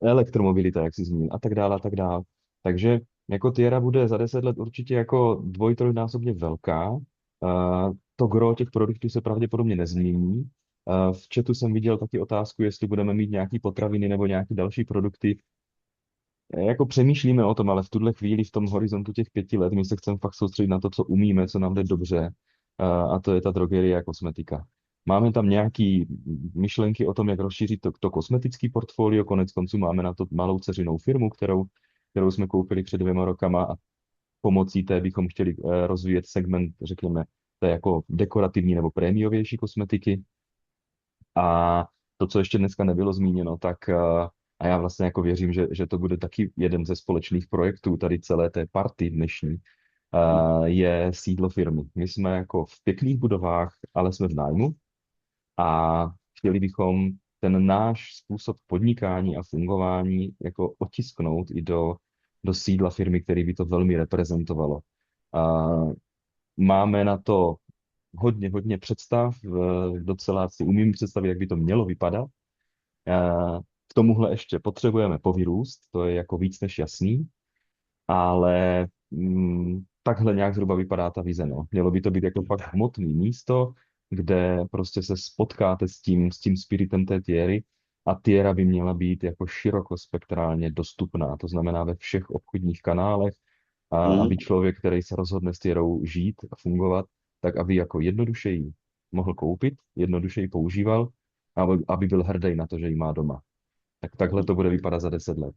Elektromobilita, jak si zmínil, a tak dále, a tak dále. Takže jako Tiera bude za 10 let určitě jako 2-3násobně velká. To gro těch produktů se pravděpodobně nezmění. V chatu jsem viděl taky otázku, jestli budeme mít nějaký potraviny nebo nějaké další produkty. Jako přemýšlíme o tom, ale v tuhle chvíli, v tom horizontu těch 5 let, my se chceme fakt soustředit na to, co umíme, co nám jde dobře, a to je ta drogerie a kosmetika. Máme tam nějaké myšlenky o tom, jak rozšířit to kosmetické portfolio, konec konců máme na to malou dceřinou firmu, kterou jsme koupili před 2 rokama a pomocí té bychom chtěli rozvíjet segment, řekněme, té jako dekorativní nebo prémiovější kosmetiky. A to, co ještě dneska nebylo zmíněno, tak a já vlastně jako věřím, že to bude taky jeden ze společných projektů tady celé té party dnešní, je sídlo firmy. My jsme jako v pěkných budovách, ale jsme v nájmu a chtěli bychom ten náš způsob podnikání a fungování jako otisknout i do sídla firmy, který by to velmi reprezentovalo. Máme na to hodně představ, docela si umím představit, jak by to mělo vypadat. K tomuhle ještě potřebujeme povyrůst, to je jako víc než jasný, ale takhle nějak zhruba vypadá ta vize. No. Mělo by to být jako fakt hmotné místo, kde prostě se spotkáte s tím spiritem té Tiery a Tiera by měla být jako širokospektrálně dostupná, to znamená ve všech obchodních kanálech, aby člověk, který se rozhodne s Tierou žít a fungovat, tak aby jako jednoduše ji mohl koupit, jednoduše ji používal, aby byl hrdý na to, že ji má doma. Tak takhle to bude vypadat za 10 let.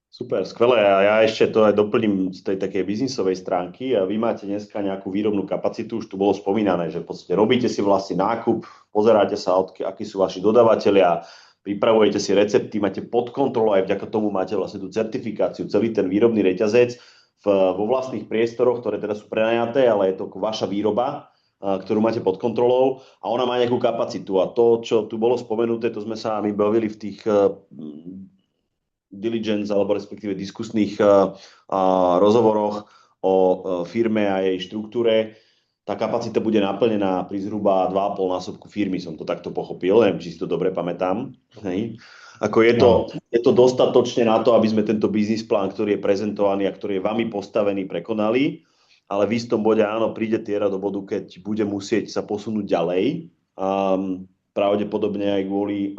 Super, skvelé. A ja ešte to aj doplním z tej takej biznisovej stránky. A vy máte dneska nejakú výrobnú kapacitu, už tu bolo spomínané, že v podstate robíte si vlastne nákup, pozeráte sa, akí sú vaši dodavatelia, pripravujete si recepty, máte pod kontrolou, aj vďaka tomu máte vlastne tú certifikáciu, celý ten výrobný reťazec vo vlastných priestoroch, ktoré teda sú prenajaté, ale je to vaša výroba, ktorú máte pod kontrolou a ona má nejakú kapacitu. A to, čo tu bolo spomenuté, to sme sa my bavili v tých diligence alebo respektíve diskusných rozhovoroch o firme a jej štruktúre. Tá kapacita bude naplnená pri zhruba 2,5-násobku firmy, som to takto pochopil, neviem, či si to dobre pamätám. Hej. Ako je to dostatočne na to, aby sme tento biznis plán, ktorý je prezentovaný a ktorý je vami postavený, prekonali, ale v istom bode áno, príde Tiera do bodu, keď bude musieť sa posunúť ďalej. Pravdepodobne aj kvôli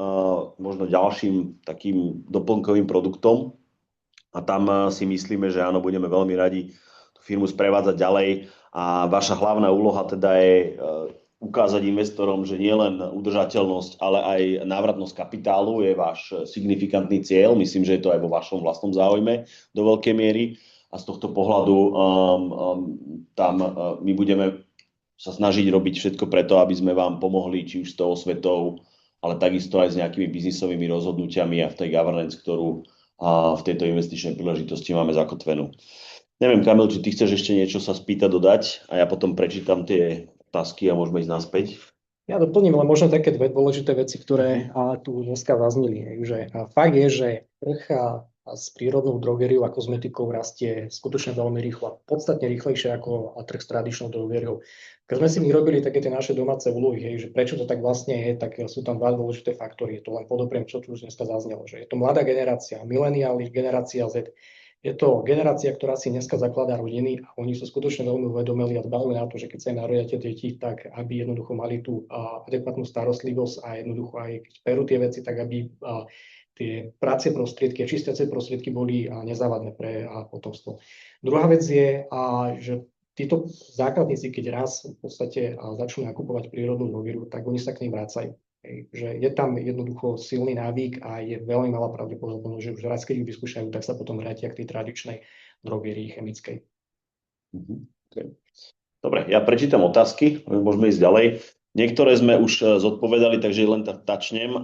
možno ďalším takým doplnkovým produktom, a tam si myslíme, že áno, budeme veľmi radi tú firmu sprevádzať ďalej a vaša hlavná úloha teda je ukázať investorom, že nielen udržateľnosť, ale aj návratnosť kapitálu je váš signifikantný cieľ. Myslím, že je to aj vo vašom vlastnom záujme do veľkej miery a z tohto pohľadu tam my budeme sa snažiť robiť všetko preto, aby sme vám pomohli, či už s tou osvetou, ale takisto aj s nejakými biznisovými rozhodnutiami a v tej governance, ktorú v tejto investičnej príležitosti máme zakotvenú. Neviem, Kamil, či ty chceš ešte niečo sa spýtať, dodať a ja potom prečítam tie otázky a môžeme ísť naspäť. Ja doplním len možno také dve dôležité veci, ktoré tu dneska zazneli. Fakt je, že trh s prírodnou drogériou a kozmetikou rastie skutočne veľmi rýchlo, podstatne rýchlejšie ako trh s tradičnou drogériou. Keď sme si my robili také tie naše domáce úlohy, že prečo to tak vlastne je, tak sú tam dva dôležité faktory. To len podobriem, čo tu už dneska zaznelo, že je to mladá generácia, mileniáli, generácia Z. Je to generácia, ktorá si dneska zakladá rodiny a oni sú skutočne veľmi uvedomili a dbajú na to, že keď sa im narodia tie deti, tak aby jednoducho mali tú adekvátnu starostlivosť a jednoducho aj keď perú tie veci, tak aby tie práce prostriedky a čistiace prostriedky boli nezávadné pre potomstvo. Druhá vec je, že títo základníci, keď raz v podstate začnú nakupovať prírodnú drogeriu, tak oni sa k nej vracajú. Že je tam jednoducho silný návyk a je veľmi malá pravdepodobnosť, že už raz, keď ju vyskúšajú, tak sa potom vrátia k tej tradičnej drogerii chemickej. Okay. Dobre, ja prečítam otázky, môžeme ísť ďalej. Niektoré sme už zodpovedali, takže len tak tačnem.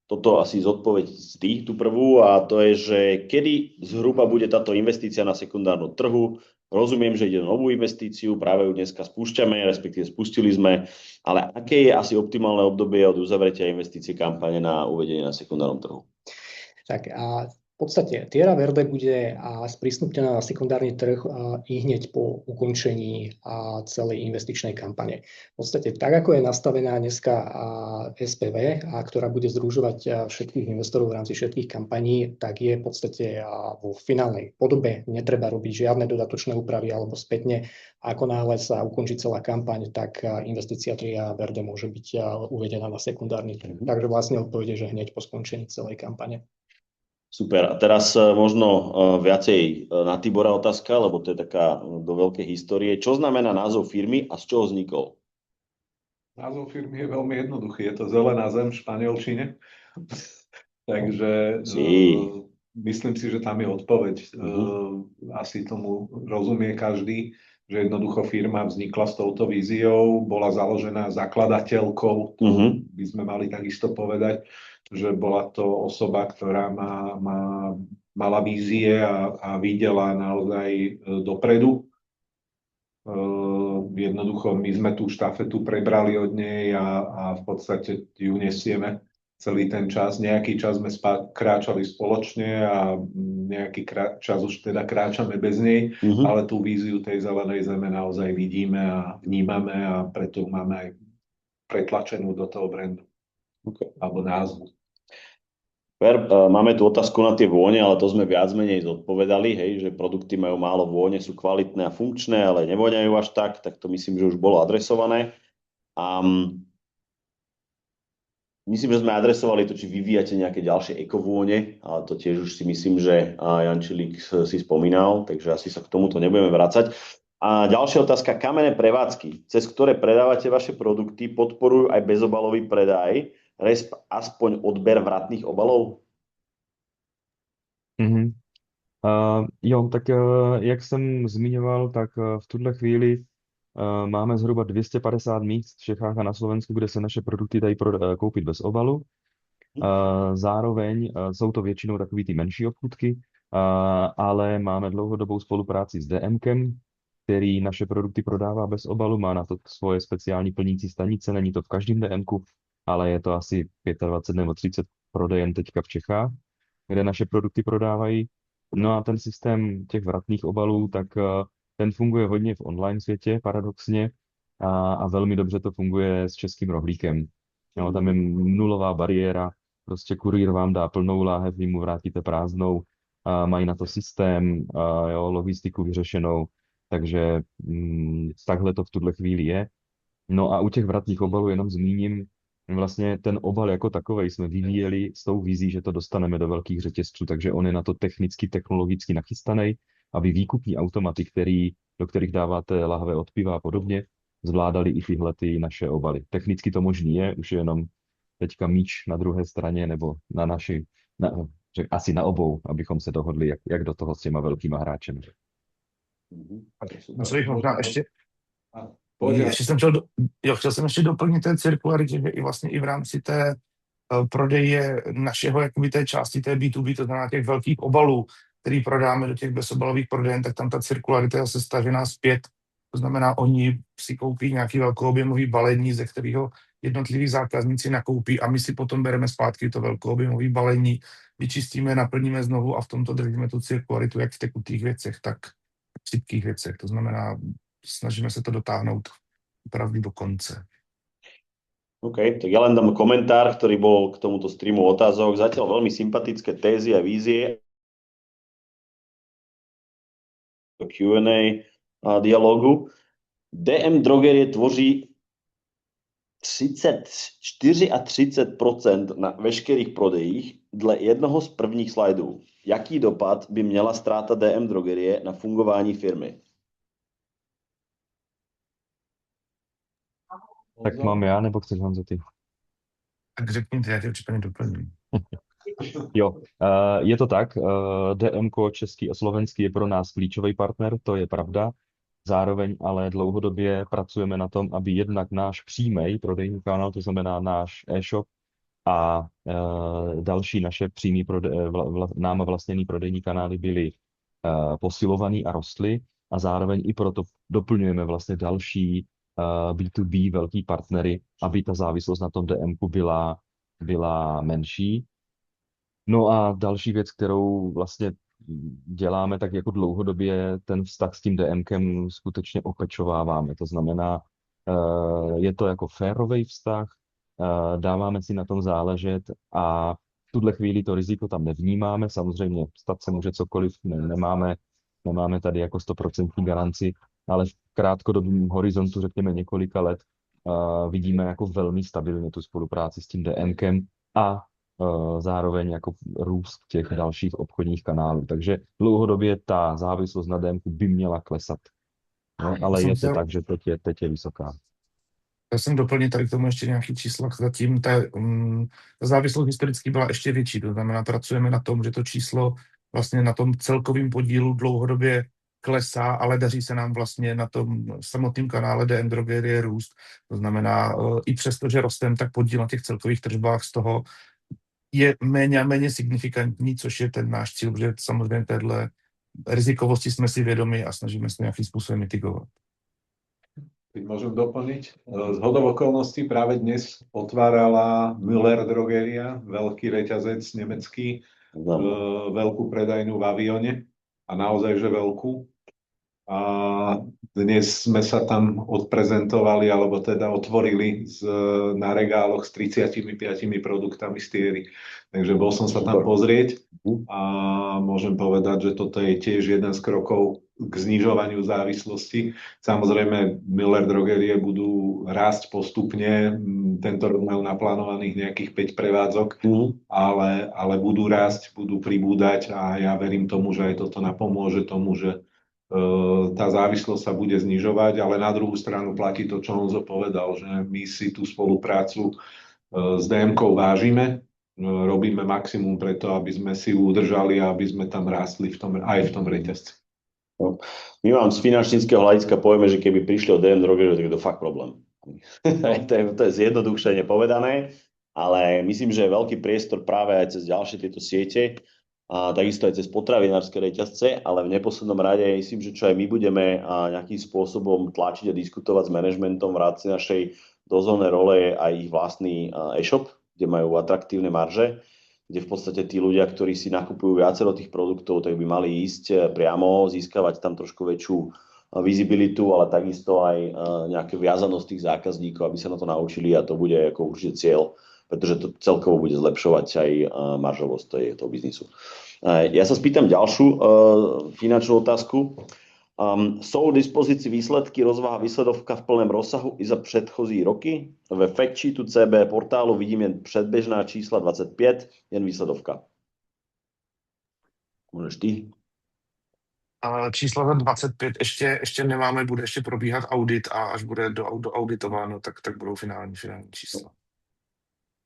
Toto asi zodpoveď z tých, tú prvú, a to je, že kedy zhruba bude táto investícia na sekundárnom trhu. Rozumiem, že ide o novú investíciu, práve ju dneska spúšťame, respektíve spustili sme, ale aké je asi optimálne obdobie od uzavretia investície kampane na uvedenie na sekundárnom trhu? Tak a v podstate Tierra Verde bude sprístupnená na sekundárny trh i hneď po ukončení celej investičnej kampane. V podstate tak, ako je nastavená dneska SPV, ktorá bude združovať všetkých investorov v rámci všetkých kampaní, tak je v podstate vo finálnej podobe. Netreba robiť žiadne dodatočné úpravy alebo spätne. Ako náhle sa ukončí celá kampaň, tak investícia Tierra Verde môže byť uvedená na sekundárny trh. Takže vlastne odpovede, že hneď po skončení celej kampane. Super. A teraz možno viacej na Tibora otázka, lebo to je taká do veľkej histórie. Čo znamená názov firmy a z čoho vznikol? Názov firmy je veľmi jednoduchý. Je to Zelená zem v španielčine. Takže myslím si, že tam je odpoveď. Asi tomu rozumie každý, že jednoducho firma vznikla s touto víziou, bola založená zakladateľkou, to by sme mali takisto povedať, že bola to osoba, ktorá mala vízie a videla naozaj dopredu. Jednoducho my sme tú štafetu prebrali od nej a v podstate ju nesieme celý ten čas. Nejaký čas sme kráčali spoločne a nejaký čas už teda kráčame bez nej, ale tú víziu tej zelenej zeme naozaj vidíme a vnímame a preto máme aj pretlačenú do toho brandu alebo názvu. Máme tu otázku na tie vône, ale to sme viac menej zodpovedali, hej, že produkty majú málo vône, sú kvalitné a funkčné, ale nevoňajú až tak to myslím, že už bolo adresované. Myslím, že sme adresovali to, či vyvíjate nejaké ďalšie ekovône, ale to tiež už si myslím, že Jančilík si spomínal, takže asi sa k tomuto nebudeme vracať. A ďalšia otázka, kamenné prevádzky, cez ktoré predávate vaše produkty, podporujú aj bezobalový predaj, aspoň odber vratných obalov? Jo, tak jak jsem zmiňoval, tak v tuhle chvíli máme zhruba 250 míst v Čechách a na Slovensku, kde se naše produkty dají koupit bez obalu. Zároveň jsou to většinou takový ty menší obchůdky, ale máme dlouhodobou spolupráci s DMkem, který naše produkty prodává bez obalu, má na to svoje speciální plnící stanice, není to v každém DMku, ale je to asi 25 nebo 30 prodejen teďka v Čechách, kde naše produkty prodávají. No a ten systém těch vratných obalů, tak ten funguje hodně v online světě, paradoxně, a velmi dobře to funguje s českým rohlíkem. Jo, tam je nulová bariéra, prostě kurýr vám dá plnou láhev, vy mu vrátíte prázdnou, mají na to systém, logistiku vyřešenou, takže takhle to v tuhle chvíli je. No a u těch vratných obalů jenom zmíním, Vlastně ten obal jako takovej jsme vyvíjeli s tou vizí, že to dostaneme do velkých řetězců, takže on je na to technicky, technologicky nachystaný, aby výkupní automaty, do kterých dáváte lahve od piva a podobně, zvládali i tyhle ty naše obaly. Technicky to možný je, už je jenom teďka míč na druhé straně nebo asi na obou, abychom se dohodli, jak do toho s těma velkýma hráčemi. Možná chtěl jsem ještě doplnit ten cirkularitě, že i vlastně i v rámci té prodeje našeho, jakoby té části té B2B, to znamená těch velkých obalů, který prodáme do těch bezobalových prodejen, tak tam ta cirkularita je zase stažená zpět. To znamená, oni si koupí nějaký velkoobjemový balení, ze kterého jednotliví zákazníci nakoupí a my si potom bereme zpátky to velkoobjemové balení, vyčistíme, naplníme znovu a v tomto držíme tu cirkularitu jak v tekutých věcech, tak v sypkých věcech. To znamená, snažíme se to dotáhnout opravdu do konce. OK, tak ja len dám komentár, ktorý bol k tomuto streamu otázok. Zatiaľ veľmi sympatické tézy a vízie. Q&A dialogu. DM drogerie tvoří 34% na veškerých prodejích dle jednoho z prvních slajdů. Jaký dopad by měla ztráta DM drogerie na fungování firmy? Tak mám já, nebo chceš, Honzo, ty? Tak řekněte, já tě určitě doplním. Jo, je to tak. DMko český a slovenský je pro nás klíčový partner, to je pravda. Zároveň ale dlouhodobě pracujeme na tom, aby jednak náš přímý prodejní kanál, to znamená náš e-shop a další naše přímý náma vlastněný prodejní kanály byly posilovaný a rostly a zároveň i proto doplňujeme vlastně další B2B velký partnery, aby ta závislost na tom DMku byla menší. No a další věc, kterou vlastně děláme, tak jako dlouhodobě ten vztah s tím DMkem skutečně opečováváme. To znamená, je to jako férový vztah, dáváme si na tom záležet a v tuhle chvíli to riziko tam nevnímáme. Samozřejmě stát se může cokoliv, nemáme tady jako 100% garanci, ale v krátkodobém horizontu, řekněme několika let, vidíme jako velmi stabilně tu spolupráci s tím DMkem a zároveň jako růst těch dalších obchodních kanálů. Takže dlouhodobě ta závislost na DMku by měla klesat. No, ale je to tak, že teď je vysoká. Já jsem doplnil tady k tomu ještě nějaký čísla. Zatím ta závislost historicky byla ještě větší. To znamená, pracujeme na tom, že to číslo vlastně na tom celkovém podílu dlouhodobě klesá, ale daří se nám vlastně na tom samotném kanále DM drogerie růst. To znamená, i přesto, že rostem, tak podíl na těch celkových tržbách z toho je méně a méně signifikantní, což je ten náš cíl, protože samozřejmě téhle rizikovosti jsme si vědomi a snažíme se nějakým způsobem mitigovat. Keď môžem doplniť, z hodou okolností práve dnes otvárala Müller drogeria, veľký reťazec nemecký, veľkú predajnú v Avione a naozaj, že veľkú. A dnes sme sa tam odprezentovali, alebo teda otvorili na regáloch s 35 produktami z Thierry. Takže bol som sa tam pozrieť a môžem povedať, že toto je tiež jeden z krokov k znižovaniu závislosti. Samozrejme, Müller drogerie budú rásť postupne. Tento rok majú naplánovaných nejakých 5 prevádzok, ale budú rásť, budú pribúdať a ja verím tomu, že aj toto napomôže tomu, že tá závislosť sa bude znižovať, ale na druhú stranu platí to, čo Honzo povedal, že my si tú spoluprácu s DM-kou vážime, robíme maximum preto, aby sme si ju udržali a aby sme tam rástli aj v tom reťazci. My vám z finančníckeho hľadiska povieme, že keby prišli od DM drogeriu, tak je to fakt problém. To je zjednodušene povedané, ale myslím, že je veľký priestor práve aj cez ďalšie tieto siete, a takisto aj cez potravinárske reťazce, ale v neposlednom rade myslím, že čo aj my budeme nejakým spôsobom tlačiť a diskutovať s manažmentom v rámci našej dozornej role je aj ich vlastný e-shop, kde majú atraktívne marže, kde v podstate tí ľudia, ktorí si nakupujú viacero tých produktov, tak by mali ísť priamo, získavať tam trošku väčšiu visibilitu, ale takisto aj nejakú viazanosť tých zákazníkov, aby sa na to naučili a to bude ako určite cieľ, pretože to celkovo bude zlepšovať aj maržovosť toho biznisu. Ja sa spýtam ďalšiu finančnú otázku. Jsou k dispozici výsledky rozvaha výsledovka v plném rozsahu i za předchozí roky? Ve factsheetu CB portálu vidím jen předběžná čísla 25, jen výsledovka. Můžeš ty? Čísla za 25 ještě nemáme, bude ještě probíhat audit a až bude doauditováno, tak budou finální čísla.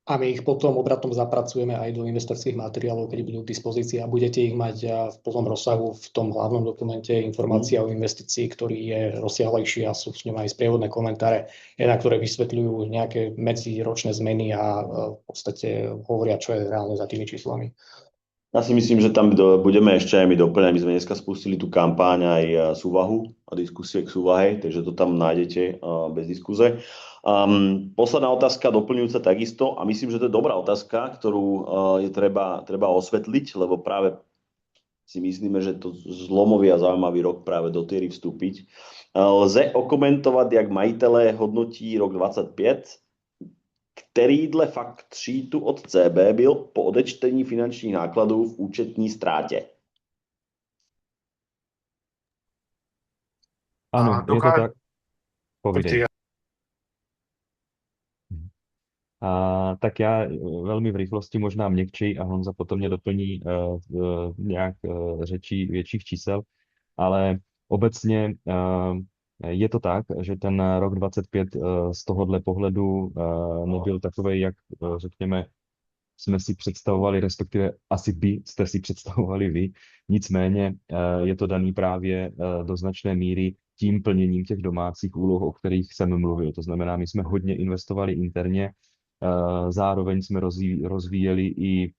A my ich potom obratom zapracujeme aj do investorských materiálov, keď budú k dispozícii a budete ich mať v plnom rozsahu v tom hlavnom dokumente informácia o investícii, ktorý je rozsiahlejší a sú s ňom aj sprievodné komentáre, na ktoré vysvetľujú nejaké medziročné zmeny a v podstate hovoria, čo je reálne za tými číslami. Ja si myslím, že tam budeme ešte aj my doplňať. My sme dneska spustili tú kampáň aj súvahu a diskusie k súvahe, takže to tam nájdete bez diskuze. Posledná otázka doplňujúca takisto a myslím, že to je dobrá otázka, ktorú je treba osvetliť, lebo práve si myslíme, že to zlomový a zaujímavý rok práve do tiery vstúpiť. Lze okomentovať, jak majitelé hodnotí rok 25, který dle fakt sheetu od CB byl po odečtení finančních nákladů v účetní ztrátě. Áno, je to tak. Povidej. Tak já velmi v rychlosti, možná měkčej, a Honza potom mě doplní nějak řečí větších čísel, ale obecně je to tak, že ten rok 25 z tohohle pohledu nebyl takovej, jak řekněme, jsme si představovali, respektive asi jste si představovali vy. Nicméně je to daný právě do značné míry tím plněním těch domácích úloh, o kterých jsem mluvil. To znamená, my jsme hodně investovali interně, zároveň jsme rozvíjeli i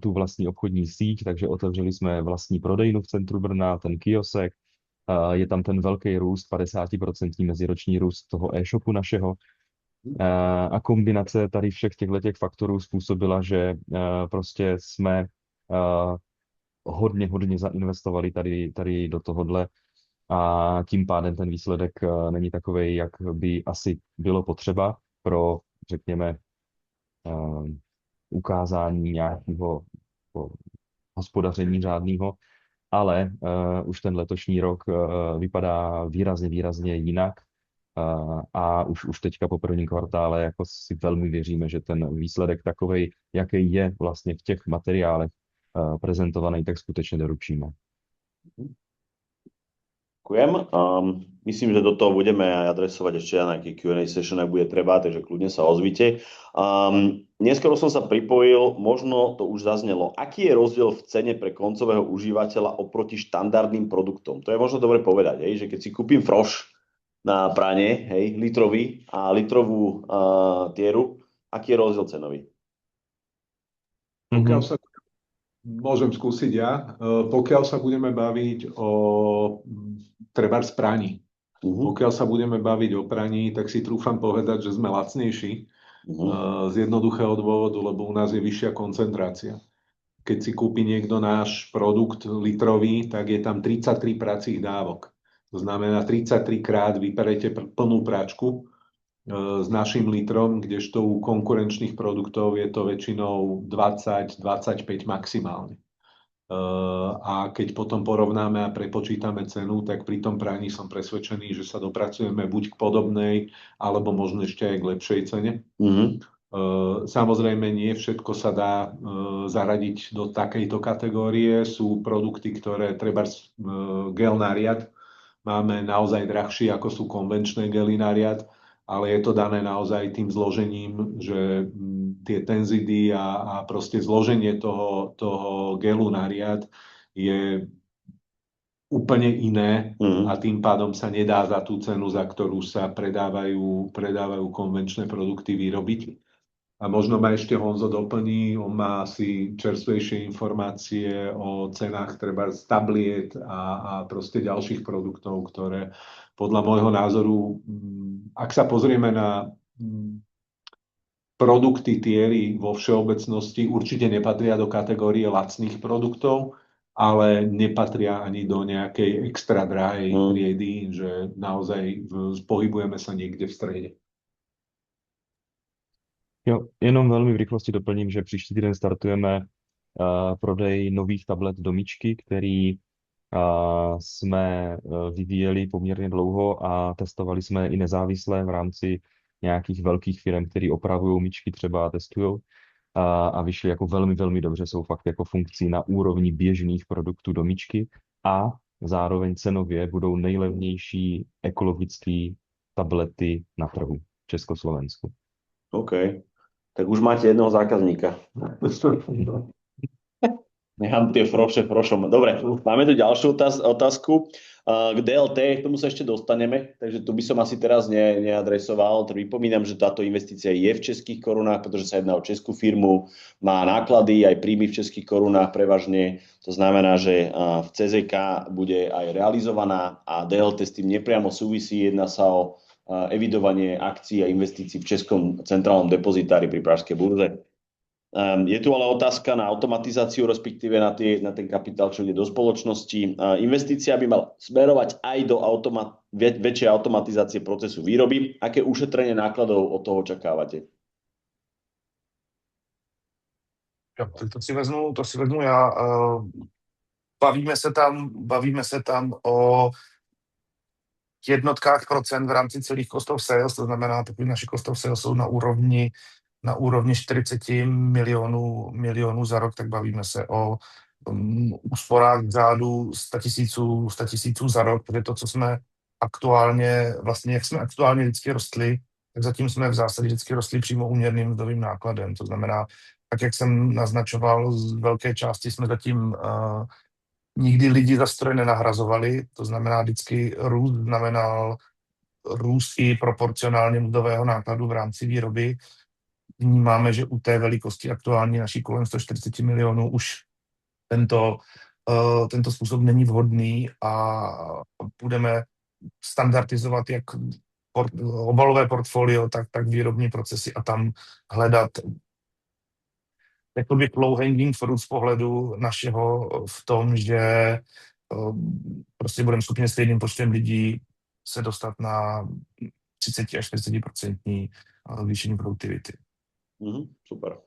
tu vlastní obchodní síť, takže otevřeli jsme vlastní prodejnu v centru Brna, ten kiosek. Je tam ten velký růst, 50% meziroční růst toho e-shopu našeho. A kombinace tady všech těchto faktorů způsobila, že prostě jsme hodně zainvestovali tady do tohohle a tím pádem ten výsledek není takovej, jak by asi bylo potřeba pro, řekněme, ukázání nějakého hospodaření řádného, ale už ten letošní rok vypadá výrazně jinak a už teďka po prvním kvartále jako si velmi věříme, že ten výsledek takovej, jaký je vlastně v těch materiálech prezentovaný, tak skutečně doručíme. Ďakujem. Myslím, že do toho budeme aj adresovať ešte nejaký Q&A session, ak bude treba, takže kľudne sa ozvite. Neskoro som sa pripojil, možno to už zaznelo. Aký je rozdiel v cene pre koncového užívateľa oproti štandardným produktom? To je možno dobre povedať, že keď si kúpim froš na pranie, litrový a litrovú tieru, aký je rozdiel cenový? Pokiaľ sa môžem skúsiť ja. Pokiaľ sa budeme baviť o trebárs praní. Pokiaľ sa budeme baviť o praní, tak si trúfam povedať, že sme lacnejší z jednoduchého dôvodu, lebo u nás je vyššia koncentrácia. Keď si kúpi niekto náš produkt litrový, tak je tam 33 pracích dávok. To znamená 33 krát vyperete plnú práčku s našim litrom, kdežto u konkurenčných produktov je to väčšinou 20-25 maximálne. A keď potom porovnáme a prepočítame cenu, tak pri tom praní som presvedčený, že sa dopracujeme buď k podobnej, alebo možno ešte aj k lepšej cene. Samozrejme, nie všetko sa dá zaradiť do takejto kategórie. Sú produkty, ktoré trebárs gel na riad máme naozaj drahšie, ako sú konvenčné gely na riad, ale je to dané naozaj tým zložením, že tie tenzidy a proste zloženie toho gelu na riad je úplne iné a tým pádom sa nedá za tú cenu, za ktorú sa predávajú konvenčné produkty, vyrobiť. A možno ma ešte Honzo doplní, on má asi čerstvejšie informácie o cenách treba z tabliet a proste ďalších produktov, ktoré podľa môjho názoru, ak sa pozrieme na produkty tiery vo všeobecnosti, určite nepatria do kategórie lacných produktov, ale nepatria ani do nejakej extra drahej triedy, že naozaj pohybujeme sa niekde v strede. Jo, jenom velmi v rychlosti doplním, že příští týden startujeme prodej nových tablet do myčky, který jsme vyvíjeli poměrně dlouho a testovali jsme i nezávisle v rámci nějakých velkých firm, které opravují myčky třeba a testují a vyšly jako velmi, velmi dobře, jsou fakt jako funkcí na úrovni běžných produktů do myčky a zároveň cenově budou nejlevnější ekologické tablety na trhu v Československu. OK. Tak už máte jednoho zákazníka. Nechám tie froše frošom. Dobre, máme tu ďalšiu otázku. K DLT, k tomu sa ešte dostaneme, takže tu by som asi teraz neadresoval. Pripomínam, že táto investícia je v českých korunách, pretože sa jedná o českú firmu, má náklady aj príjmy v českých korunách prevažne. To znamená, že v CZK bude aj realizovaná a DLT s tým nepriamo súvisí. Jedná sa o evidovanie akcií a investícií v Českom centrálnom depozitári pri pražskej burze. Je tu ale otázka na automatizáciu, respektíve na ten kapitál, čo ide do spoločnosti. Investícia by mala smerovať aj do väčšej automatizácie procesu výroby. Aké ušetrenie nákladov od toho očakávate? Jo, to si vezmu já. Bavíme se tam o jednotkách procent v rámci celých cost of sales, to znamená, pokud naše cost of sales jsou na úrovni 40 milionů za rok, tak bavíme se o úsporách v řádu 100 tisíců za rok, protože to, co jsme aktuálně, vlastně jak jsme aktuálně vždycky rostli, tak zatím jsme v zásadě vždycky rostli přímo úměrným mzdovým nákladem. To znamená, tak jak jsem naznačoval, z velké části jsme zatím nikdy lidi za stroje nenahrazovali, to znamená vždycky růst znamenal růst i proporcionálně mzdového nákladu v rámci výroby. Vnímáme, že u té velikosti aktuální naší kolem 140 milionů už tento způsob není vhodný a budeme standardizovat jak obalové portfolio, tak výrobní procesy a tam hledat jakoby low hanging fruit z pohledu našeho v tom, že prostě budeme schopni stejným počtem lidí se dostat na 30 až 40% zvýšení produktivity. Super.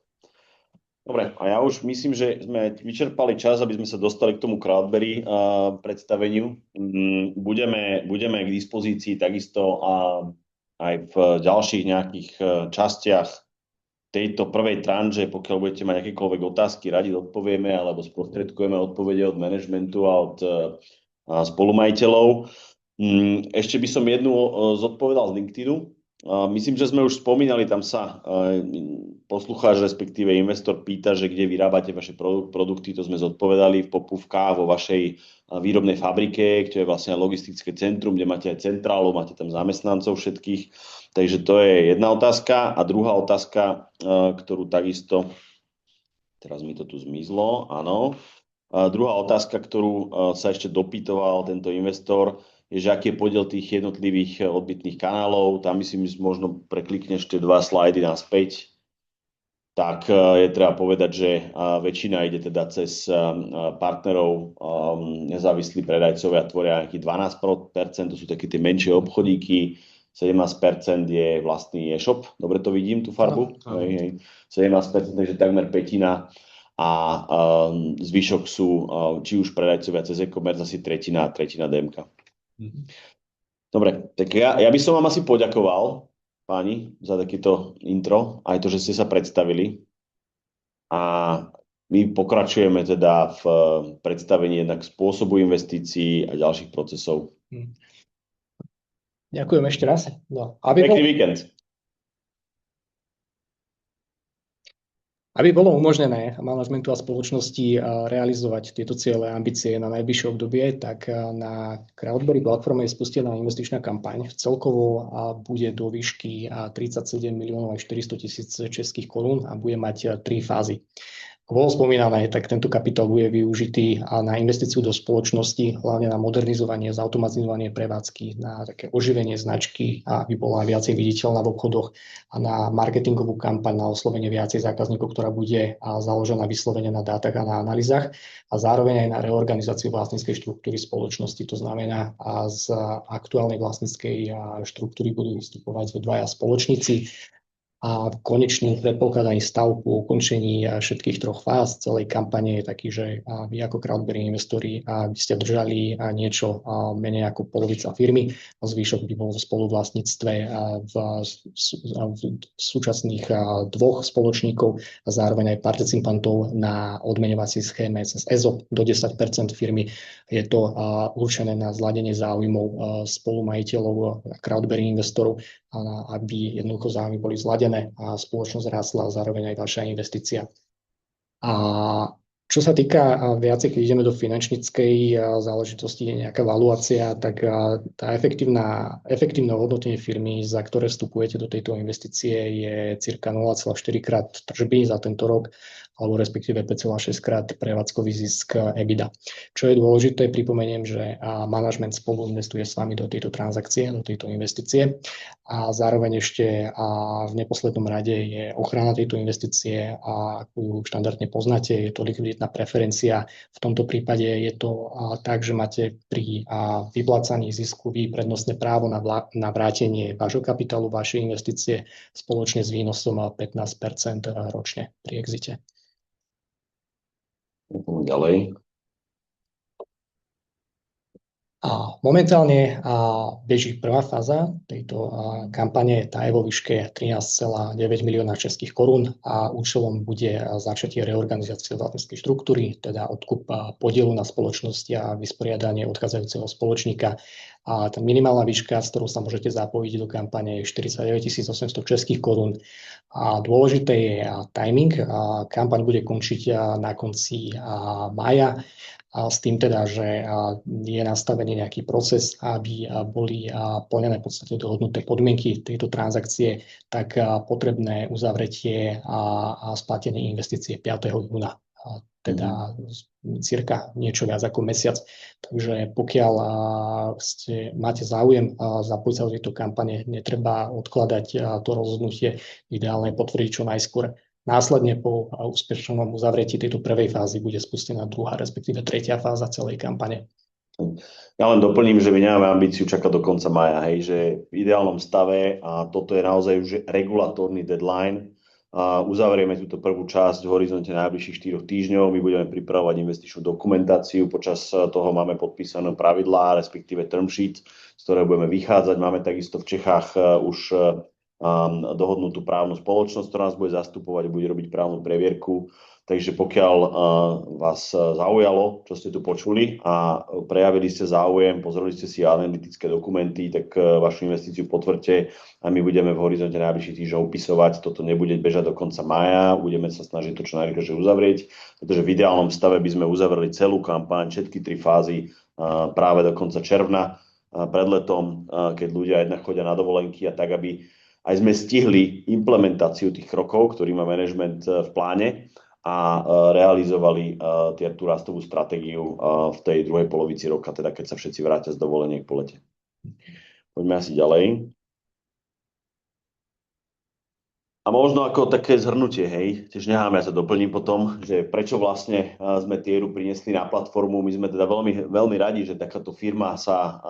Dobre, a ja už myslím, že sme vyčerpali čas, aby sme sa dostali k tomu Cloudberry predstaveniu. Budeme k dispozícii takisto aj v ďalších nejakých častiach tejto prvej tranže, pokiaľ budete mať akékoľvek otázky, radi odpovieme, alebo sprostredkujeme odpovede od manažmentu a od spolumajiteľov. Ešte by som jednu zodpovedal z LinkedInu. Myslím, že sme už spomínali, tam sa poslucháč, respektíve investor pýta, že kde vyrábate vaše produkty, to sme zodpovedali v Popuvkách vo vašej výrobnej fabrike, ktoré je vlastne logistické centrum, kde máte aj centrálu, máte tam zamestnancov všetkých. Takže to je jedna otázka. A druhá otázka, ktorú takisto, teraz mi to tu zmizlo, áno. Druhá otázka, ktorú sa ešte dopytoval tento investor, je, že aký je podiel tých jednotlivých odbytných kanálov. Tam myslím, že možno preklikneš tie 2 slajdy naspäť. Tak je treba povedať, že väčšina ide teda cez partnerov, nezávislí predajcovia tvoria nejakých 12%, to sú také tie menšie obchodíky, 17% je vlastný e-shop, dobre to vidím, tú farbu? No. 17%, takže takmer pätina a zvyšok sú či už predajcovia cez e-commerce, asi tretina DMK. Dobre, tak ja by som vám asi poďakoval, páni, za takéto intro, aj to, že ste sa predstavili. A my pokračujeme teda v predstavení jednak spôsobu investícií a ďalších procesov. Ďakujem ešte raz. No, pekný víkend. Aby bolo umožnené manažmentu a spoločnosti realizovať tieto ciele a ambície na najbližšie obdobie, tak na Cloudberry platforme je spustená investičná kampaň. Celkovo bude do výšky 37 miliónov 400 tisíc českých korún a bude mať 3 fázy. Ako bolo spomínané, tak tento kapitál bude využitý na investíciu do spoločnosti, hlavne na modernizovanie, zautomatizovanie prevádzky, na také oživenie značky, aby bola viacej viditeľná v obchodoch a na marketingovú kampaň, na oslovenie viacej zákazníkov, ktorá bude založená vyslovene na dátach a na analýzach a zároveň aj na reorganizáciu vlastníckej štruktúry spoločnosti. To znamená, z aktuálnej vlastníckej štruktúry budú vystupovať 2 spoločníci A konečný predpokladaný stav po ukončení všetkých troch fáz celej kampane je taký, že vy ako crowdbearing investori by ste držali niečo menej ako polovica firmy, a zvyšok by bol v spoluvlastníctve v súčasných dvoch spoločníkov a zároveň aj participantov na odmeňovacej schéme cez ESOP do 10% firmy. Je to určené na zladenie záujmov spolumajiteľov crowdbearing investorov, aby jednoducho záujmy boli zladené a spoločnosť rásla a zároveň aj ďalšia investícia. A čo sa týka viacej, keď ideme do finančníckej záležitosti, nejaká valuácia, tak tá efektívne hodnotenie firmy, za ktoré vstupujete do tejto investície, je cirka 0,4 krát tržby za tento rok, alebo respektíve 5,6 krát prevádzkový zisk EBITDA. Čo je dôležité, pripomeniem, že manažment spolu investuje s vami do tejto transakcie, do tejto investície a zároveň ešte v neposlednom rade je ochrana tejto investície a ako ju štandardne poznáte, je to likviditná preferencia. V tomto prípade je to tak, že máte pri vyplácaní zisku vy prednostné právo na vrátenie vášho kapitálu, vašej investície spoločne s výnosom 15% ročne pri exite. Ďalej. Momentálne beží prvá fáza tejto kampane, tá je vo výške 13,9 milióna českých korún a účelom bude začatie reorganizácie vlastníckej štruktúry, teda odkup podielu na spoločnosti a vysporiadanie odchádzajúceho spoločníka. A tá minimálna výška, s ktorou sa môžete zapojiť do kampane, je 49 800 českých korún. A dôležité je timing. Kampaň bude končiť na konci mája. A s tým teda, že je nastavený nejaký proces, aby boli plnené v podstate dohodnuté podmienky tejto transakcie, tak potrebné uzavretie a splatenie investície 5. júna, teda cirka niečo viac ako mesiac. Takže pokiaľ máte záujem zapojiť sa do tejto kampane, netreba odkladať to rozhodnutie, ideálne potvrdiť čo najskôr. Následne po úspešnom uzavretí tejto prvej fázy bude spustená druhá, respektíve tretia fáza celej kampane. Ja len doplním, že my nemáme ambíciu čakať do konca mája, hej, že v ideálnom stave, a toto je naozaj už regulatórny deadline, uzavrieme túto prvú časť v horizonte najbližších 4 týždňov, my budeme pripravovať investičnú dokumentáciu, počas toho máme podpísané pravidlá, respektíve term sheet, z ktorého budeme vychádzať. Máme takisto v Čechách už dohodnutú právnu spoločnosť, ktorá nás bude zastupovať, bude robiť právnu previerku. Takže pokiaľ vás zaujalo, čo ste tu počuli a prejavili ste záujem, pozreli ste si analytické dokumenty, tak vašu investíciu potvrďte a my budeme v horizonte najbližších týždňov upisovať. Toto nebude bežať do konca mája, budeme sa snažiť to čo najrýchlejšie uzavrieť, pretože v ideálnom stave by sme uzavreli celú kampaň, všetky 3 fázy práve do konca června, pred letom, keď ľudia jednak chodia na dovolenky a tak, aby aj sme stihli implementáciu tých krokov, ktorý má manažment v pláne a realizovali tú rastovú stratégiu v tej druhej polovici roka, teda keď sa všetci vrátia z dovoleniek po lete. Poďme asi ďalej. A možno ako také zhrnutie, hej, tiež necháme, ja sa doplním potom, že prečo vlastne sme Tieru priniesli na platformu. My sme teda veľmi radi, že takáto firma sa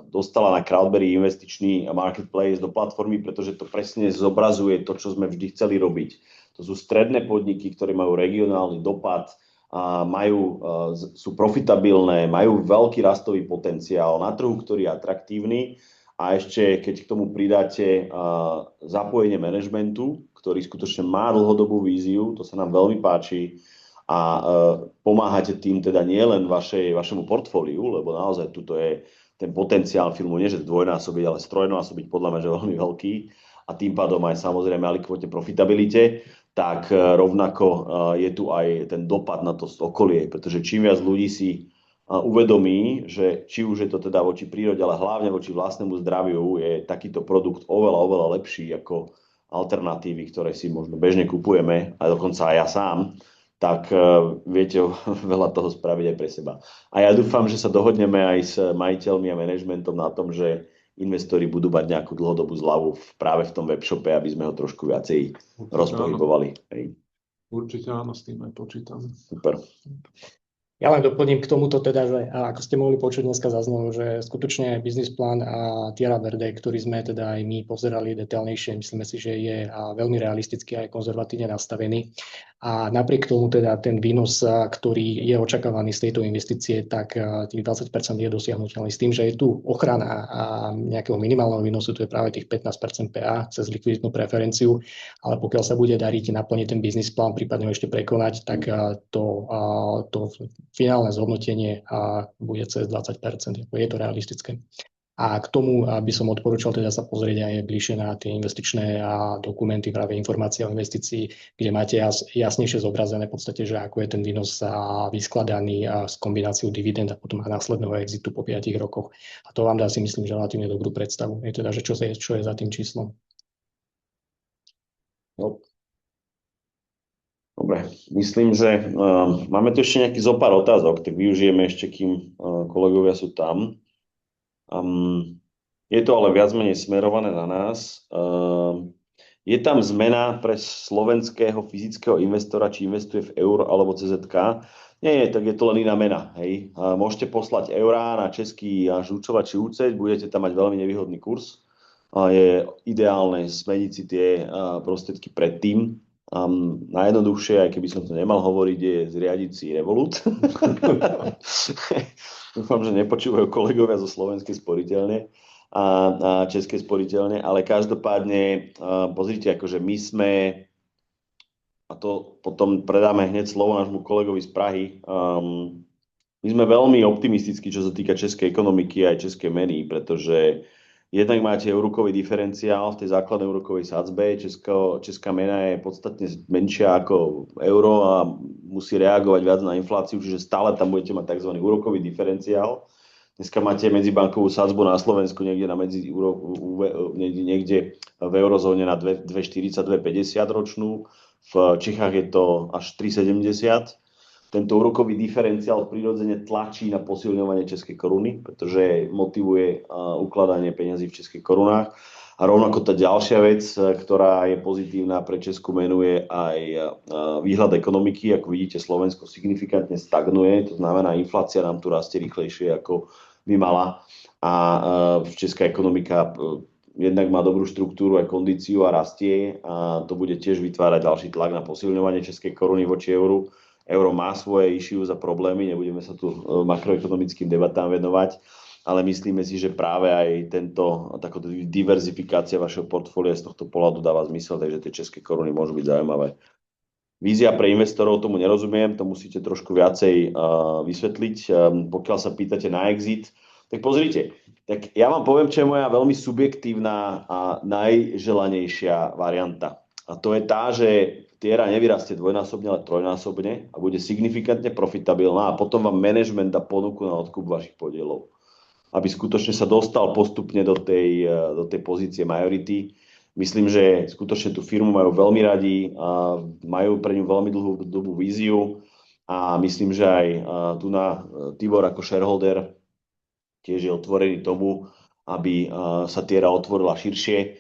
dostala na Crowdberry investičný marketplace do platformy, pretože to presne zobrazuje to, čo sme vždy chceli robiť. To sú stredné podniky, ktoré majú regionálny dopad, sú profitabilné, majú veľký rastový potenciál na trhu, ktorý je atraktívny. A ešte, keď k tomu pridáte zapojenie manažmentu, ktorý skutočne má dlhodobú víziu, to sa nám veľmi páči, a pomáhate tým teda nie len vašemu portfóliu, lebo naozaj tuto je ten potenciál filmu nie že dvojnásobiť, ale strojnásobiť podľa mňa, že veľmi veľký, a tým pádom aj samozrejme alikvotne profitabilite, tak rovnako je tu aj ten dopad na to okolie, pretože čím viac ľudí si uvedomí, že či už je to teda voči prírode, ale hlavne voči vlastnému zdraviu je takýto produkt oveľa lepší ako alternatívy, ktoré si možno bežne kupujeme, a dokonca aj ja sám, tak viete veľa toho spraviť aj pre seba. A ja dúfam, že sa dohodneme aj s majiteľmi a manažmentom na tom, že investori budú mať nejakú dlhodobú zľavu práve v tom webshope, aby sme ho trošku viacej rozpohybovali. Určite áno, s tým aj počítam. Super. Ja len doplním k tomuto teda, že ako ste mohli počuť, dneska zaznelo, že skutočne biznis plán a Tierra Verde, ktorý sme teda aj my pozerali detailnejšie, myslíme si, že je veľmi realisticky aj konzervatívne nastavený. A napriek tomu teda ten výnos, ktorý je očakávaný z tejto investície, tak tých 20% je dosiahnuteľný s tým, že je tu ochrana nejakého minimálneho výnosu, to je práve tých 15% PA cez likviditnú preferenciu, ale pokiaľ sa bude dariť naplniť ten biznis plán, prípadne ho ešte prekonať, tak to finálne zhodnotenie bude cez 20%. Je to realistické. A k tomu by som odporúčal teda sa pozrieť aj bližšie na tie investičné dokumenty, práve informácie o investícii, kde máte jasnejšie zobrazené v podstate, že ako je ten výnos vyskladaný s kombináciou dividend a potom aj následného exitu po 5 rokoch. A to vám dá si myslím, že relatívne dobrú predstavu. Je teda, že čo je za tým číslom. No. Dobre, myslím, že máme tu ešte nejaký zopár otázok, tak využijeme ešte, kým kolegovia sú tam. Je to ale viac menej smerované na nás. Je tam zmena pre slovenského fyzického investora, či investuje v euro alebo CZK? Nie, tak je to len iná mena. Hej. Môžete poslať eurá na český žúčovací účet, budete tam mať veľmi nevýhodný kurz. Je ideálne zmeniť si tie prostriedky predtým. Najjednoduchšie, aj keby som to nemal hovoriť, je zriadiť si Revolut. Dúfam, že nepočúvajú kolegovia zo Slovenskej sporiteľne a Českej sporiteľne, ale každopádne pozrite, akože my sme, a to potom predáme hneď slovo nášmu kolegovi z Prahy, my sme veľmi optimistickí, čo sa týka českej ekonomiky a aj českej meny, pretože jednak máte úrokový diferenciál v tej základnej úrokovej sadzbe. Česká mena je podstatne menšia ako euro a musí reagovať viac na infláciu, čiže stále tam budete mať tzv. Úrokový diferenciál. Dneska máte medzibankovú sadzbu na Slovensku niekde niekde v eurozóne na 2,40, 2,50 ročnú. V Čechách je to až 3,70. Tento úrokový diferenciál prirodzene tlačí na posilňovanie českej koruny, pretože motivuje ukladanie peňazí v českých korunách. A rovnako tá ďalšia vec, ktorá je pozitívna pre českú menu, je aj výhľad ekonomiky. Ako vidíte, Slovensko signifikantne stagnuje, to znamená, inflácia nám tu rastie rýchlejšie, ako by mala. A česká ekonomika jednak má dobrú štruktúru aj kondíciu a rastie. A to bude tiež vytvárať ďalší tlak na posilňovanie českej koruny voči euru. Euro má svoje issues a problémy, nebudeme sa tu makroekonomickým debatám venovať, ale myslíme si, že práve aj takáto diverzifikácia vašeho portfólia z tohto pohľadu dáva zmysel, takže tie české koruny môžu byť zaujímavé. Vízia pre investorov, tomu nerozumiem, to musíte trošku viacej vysvetliť. Pokiaľ sa pýtate na exit, tak pozrite, tak ja vám poviem, čo je moja veľmi subjektívna a najželanejšia varianta. A to je tá, že Tierra nevyrastie dvojnásobne, ale trojnásobne a bude signifikantne profitabilná a potom vám management dá ponuku na odkup vašich podielov. Aby skutočne sa dostal postupne do tej pozície majority. Myslím, že skutočne tú firmu majú veľmi radi, a majú pre ňu veľmi dlhú víziu a myslím, že aj tu na Tibor ako shareholder tiež je otvorený tomu, aby sa Tierra otvorila širšie.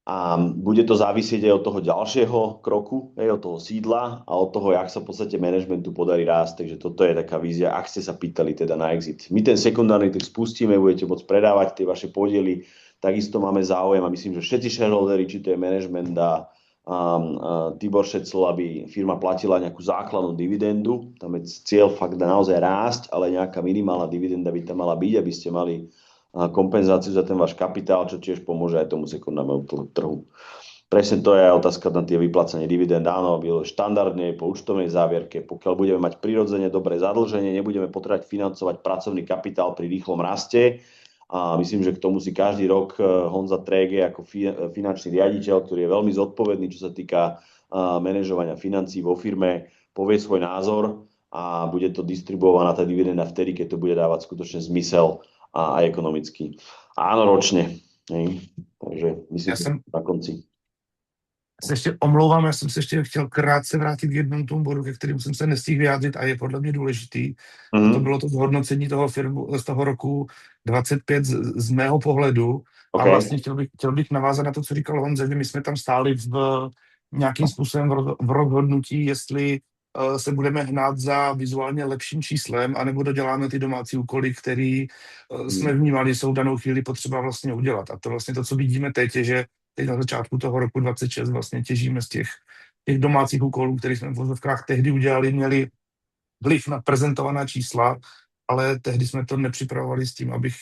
A bude to závisieť aj od toho ďalšieho kroku, od toho sídla a od toho, jak sa v podstate manažmentu podarí rásť. Takže toto je taká vízia, ak ste sa pýtali teda na exit. My ten sekundárny trh spustíme, budete môcť predávať tie vaše podiely, takisto máme záujem a myslím, že všetci shareholderi, či to je management a Tibor Šecl, aby firma platila nejakú základnú dividendu. Tam je cieľ fakt naozaj rásť, ale nejaká minimálna dividenda by tam mala byť, aby ste mali kompenzáciu za ten váš kapitál, čo tiež pomôže aj tomu sekundárnemu trhu. Presne to je aj otázka na tie vyplácanie dividend. Áno, štandardne po účtovnej závierke, pokiaľ budeme mať prirodzene dobré zadlženie, nebudeme potrebovať financovať pracovný kapitál pri rýchlom raste. A myslím, že k tomu si každý rok Honza Trége ako finančný riaditeľ, ktorý je veľmi zodpovedný, čo sa týka manažovania financií vo firme, povie svoj názor a bude to distribuovaná tá dividenda vtedy, keď to bude dávať skutočne zmysel a aj ekonomicky. Áno, ročne. Takže myslím, že na konci. Já se ještě omlouvám, já jsem se ještě chtěl krátce vrátit k jednomu tomu bodu, ke kterým jsem se nestihl vyjádřit a je podle mě důležitý. To bylo to zhodnocení toho firmu z toho roku 25 z mého pohledu. Okay. A vlastně chtěl bych navázat na to, co říkal Honza, že my jsme tam stáli v nějakým způsobem v rozhodnutí, jestli se budeme hnát za vizuálně lepším číslem, anebo doděláme ty domácí úkoly, který jsme vnímali, jsou danou chvíli potřeba vlastně udělat. A to vlastně to, co vidíme teď, je, že teď na začátku toho roku 26 vlastně těžíme z těch domácích úkolů, které jsme v vozovkách tehdy udělali, měli vliv na prezentovaná čísla, ale tehdy jsme to nepřipravovali s tím, abych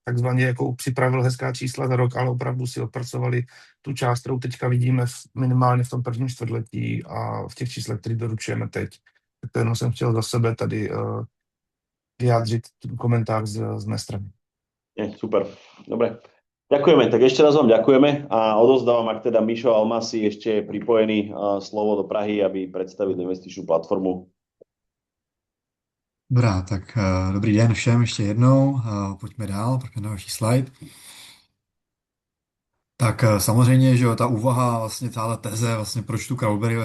takzvaně jako připravil hezká čísla za rok, ale opravdu si odpracovali tu část, kterou teďka vidíme minimálně v tom prvním čtvrtletí a v těch číslech, které doručujeme teď. Tak to jenom jsem chtěl za sebe tady vyjádřit komentář z mé strany. Super, dobre. Ďakujeme, tak ešte raz vám ďakujeme a odozdávam, ak teda Mišo Almasi ešte je pripojený, slovo do Prahy, aby predstavil investičnú platformu. Dobrá, tak dobrý den všem ještě jednou. Pojďme dál, pojďme na další slide. Tak samozřejmě, že ta úvaha, vlastně celá teze, vlastně proč tu Crowdberry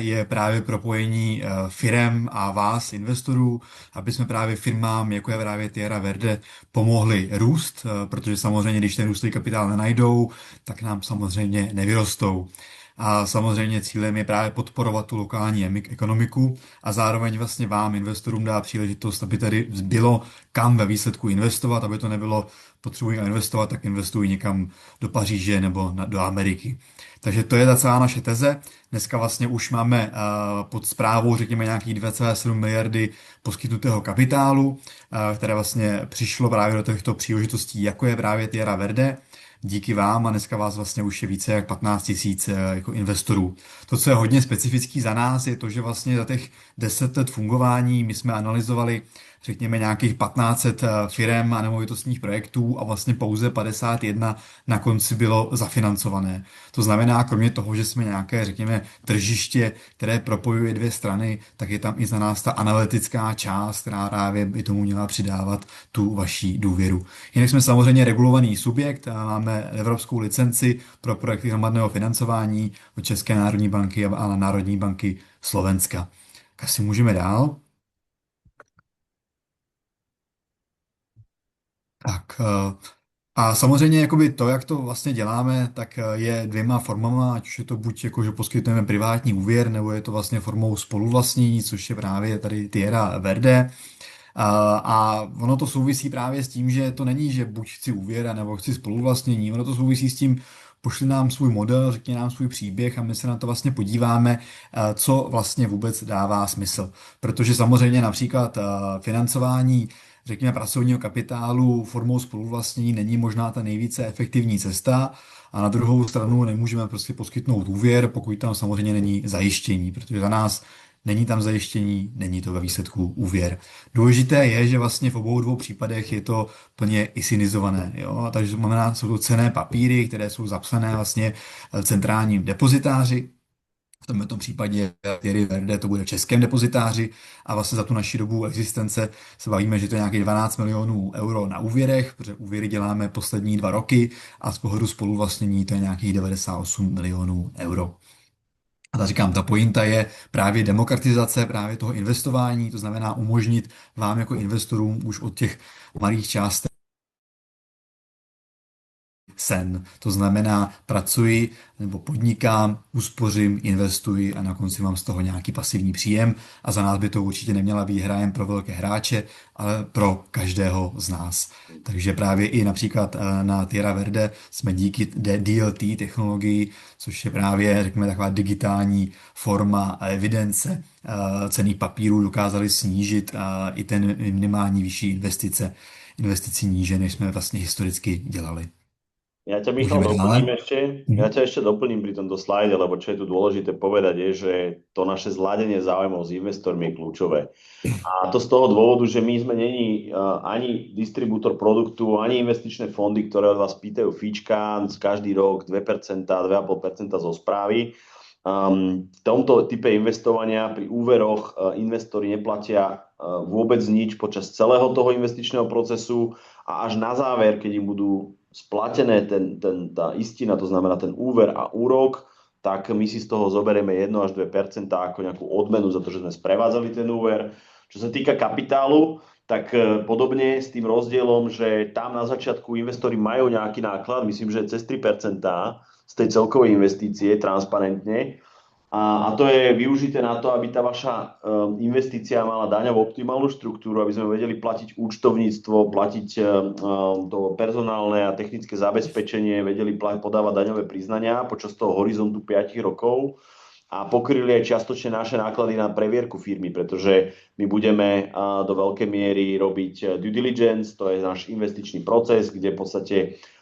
je právě propojení firem a vás, investorů, aby jsme právě firmám, jako je právě Tierra Verde, pomohli růst, protože samozřejmě, když ten růstový kapitál nenajdou, tak nám samozřejmě nevyrostou. A samozřejmě cílem je právě podporovat tu lokální ekonomiku a zároveň vlastně vám, investorům, dá příležitost, aby tady bylo kam ve výsledku investovat, aby to nebylo potřebují investovat, tak investují někam do Paříže nebo do Ameriky. Takže to je ta celá naše teze. Dneska vlastně už máme pod správou, řekněme, nějakých 2,7 miliardy poskytnutého kapitálu, které vlastně přišlo právě do těchto příležitostí, jako je právě Tierra Verde. Díky vám a dneska vás vlastně už je více jak 15 000 jako investorů. To, co je hodně specifický za nás, je to, že vlastně za těch 10 let fungování my jsme analyzovali řekněme nějakých 1500 firem a nemovitostních projektů a vlastně pouze 51 na konci bylo zafinancované. To znamená, kromě toho, že jsme nějaké, řekněme, tržiště, které propojuje dvě strany, tak je tam i za nás ta analytická část, která právě by tomu měla přidávat tu vaši důvěru. Jinak jsme samozřejmě regulovaný subjekt a máme evropskou licenci pro projekty hromadného financování od České národní banky a Národní banky Slovenska. Tak asi můžeme dál. Tak a samozřejmě jakoby to, jak to vlastně děláme, tak je dvěma formama, ať už je to buď jako, že poskytujeme privátní úvěr, nebo je to vlastně formou spoluvlastnění, což je právě tady Tierra Verde. A ono to souvisí právě s tím, že to není, že buď chci úvěr, nebo chci spoluvlastnění, ono to souvisí s tím, pošli nám svůj model, řekni nám svůj příběh a my se na to vlastně podíváme, co vlastně vůbec dává smysl. Protože samozřejmě například financování řekněme, pracovního kapitálu formou spoluvlastnění není možná ta nejvíce efektivní cesta a na druhou stranu nemůžeme prostě poskytnout úvěr, pokud tam samozřejmě není zajištění, protože za nás není tam zajištění, není to ve výsledku úvěr. Důležité je, že vlastně v obou dvou případech je to plně isinizované. Jo? Takže znamená, jsou to cenné papíry, které jsou zapsané vlastně centrálním depozitáři. V tomto případě Tierra Verde to bude v českém depozitáři a vlastně za tu naši dobu existence se bavíme, že to je nějakých 12 milionů euro na úvěrech, protože úvěry děláme poslední 2 roky a z pohledu spoluvlastnění to je nějakých 98 milionů euro. A tak říkám, ta pointa je právě demokratizace právě toho investování, to znamená umožnit vám jako investorům už od těch malých částek sen. To znamená, pracuji nebo podnikám, uspořím, investuji a na konci mám z toho nějaký pasivní příjem a za nás by to určitě neměla být hra jen pro velké hráče, ale pro každého z nás. Takže právě i například na Tierra Verde jsme díky DLT technologii, což je právě, řekněme, taková digitální forma a evidence cenných papírů, dokázali snížit i ten minimální vyšší investici níže, než jsme vlastně historicky dělali. Ja ťa, Michal, ešte doplním pri tomto slajde, lebo čo je tu dôležité povedať je, že to naše zladenie záujmov s investormi je kľúčové. A to z toho dôvodu, že my sme není ani distribútor produktu, ani investičné fondy, ktoré od vás pýtajú fíčka každý rok 2%, 2,5% zo správy. V tomto type investovania pri úveroch investori neplatia vôbec nič počas celého toho investičného procesu a až na záver, keď im budú splatené tá istina, to znamená ten úver a úrok, tak my si z toho zoberieme 1 až 2% ako nejakú odmenu za to, že sme sprevádzali ten úver. Čo sa týka kapitálu, tak podobne s tým rozdielom, že tam na začiatku investori majú nejaký náklad, myslím, že cez 3% z tej celkovej investície transparentne. A to je využité na to, aby tá vaša investícia mala daňovo optimálnu štruktúru, aby sme vedeli platiť účtovníctvo, platiť to personálne a technické zabezpečenie, vedeli podávať daňové priznania počas toho horizontu 5 rokov a pokryli aj čiastočne naše náklady na previerku firmy, pretože my budeme do veľkej miery robiť due diligence, to je náš investičný proces, kde v podstate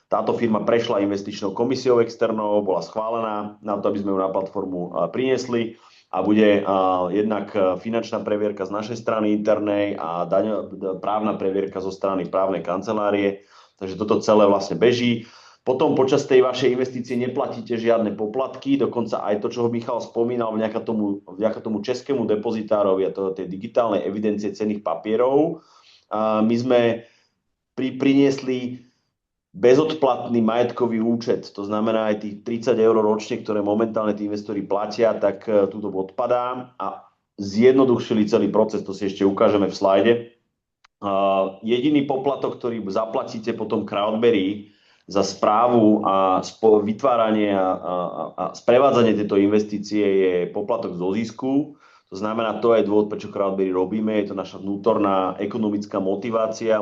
táto firma prešla investičnou komisiou externou, bola schválená na to, aby sme ju na platformu priniesli a bude jednak finančná previerka z našej strany internej a právna previerka zo strany právnej kancelárie. Takže toto celé vlastne beží. Potom počas tej vašej investície neplatíte žiadne poplatky, dokonca aj to, čo ho Michal spomínal, vďaka tomu českému depozitárovi a tej digitálnej evidencie cenných papierov. My sme priniesli bezodplatný majetkový účet, to znamená aj tých 30 eur ročne, ktoré momentálne tí investori platia, tak túto odpadá a zjednodušili celý proces, to si ešte ukážeme v slajde. Jediný poplatok, ktorý zaplatíte potom Crowdberry za správu a vytváranie a sprevádzanie tejto investície je poplatok zo zisku. To znamená, to je dôvod, prečo Crowdberry robíme, je to naša vnútorná ekonomická motivácia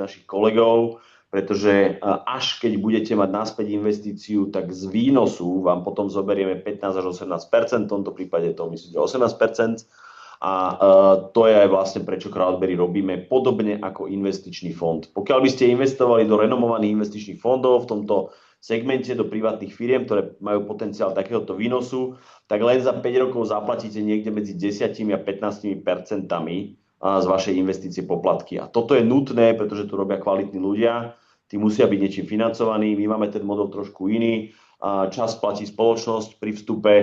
našich kolegov, pretože až keď budete mať naspäť investíciu, tak z výnosu vám potom zoberieme 15 až 18%, v tomto prípade to myslím, že 18%. A to je aj vlastne prečo Crowdberry robíme, podobne ako investičný fond. Pokiaľ by ste investovali do renomovaných investičných fondov v tomto segmente do privátnych firiem, ktoré majú potenciál takéhoto výnosu, tak len za 5 rokov zaplatíte niekde medzi 10 a 15% z vašej investície poplatky. A toto je nutné, pretože tu robia kvalitní ľudia, tí musia byť niečím financovaní, my máme ten model trošku iný, čas platí spoločnosť pri vstupe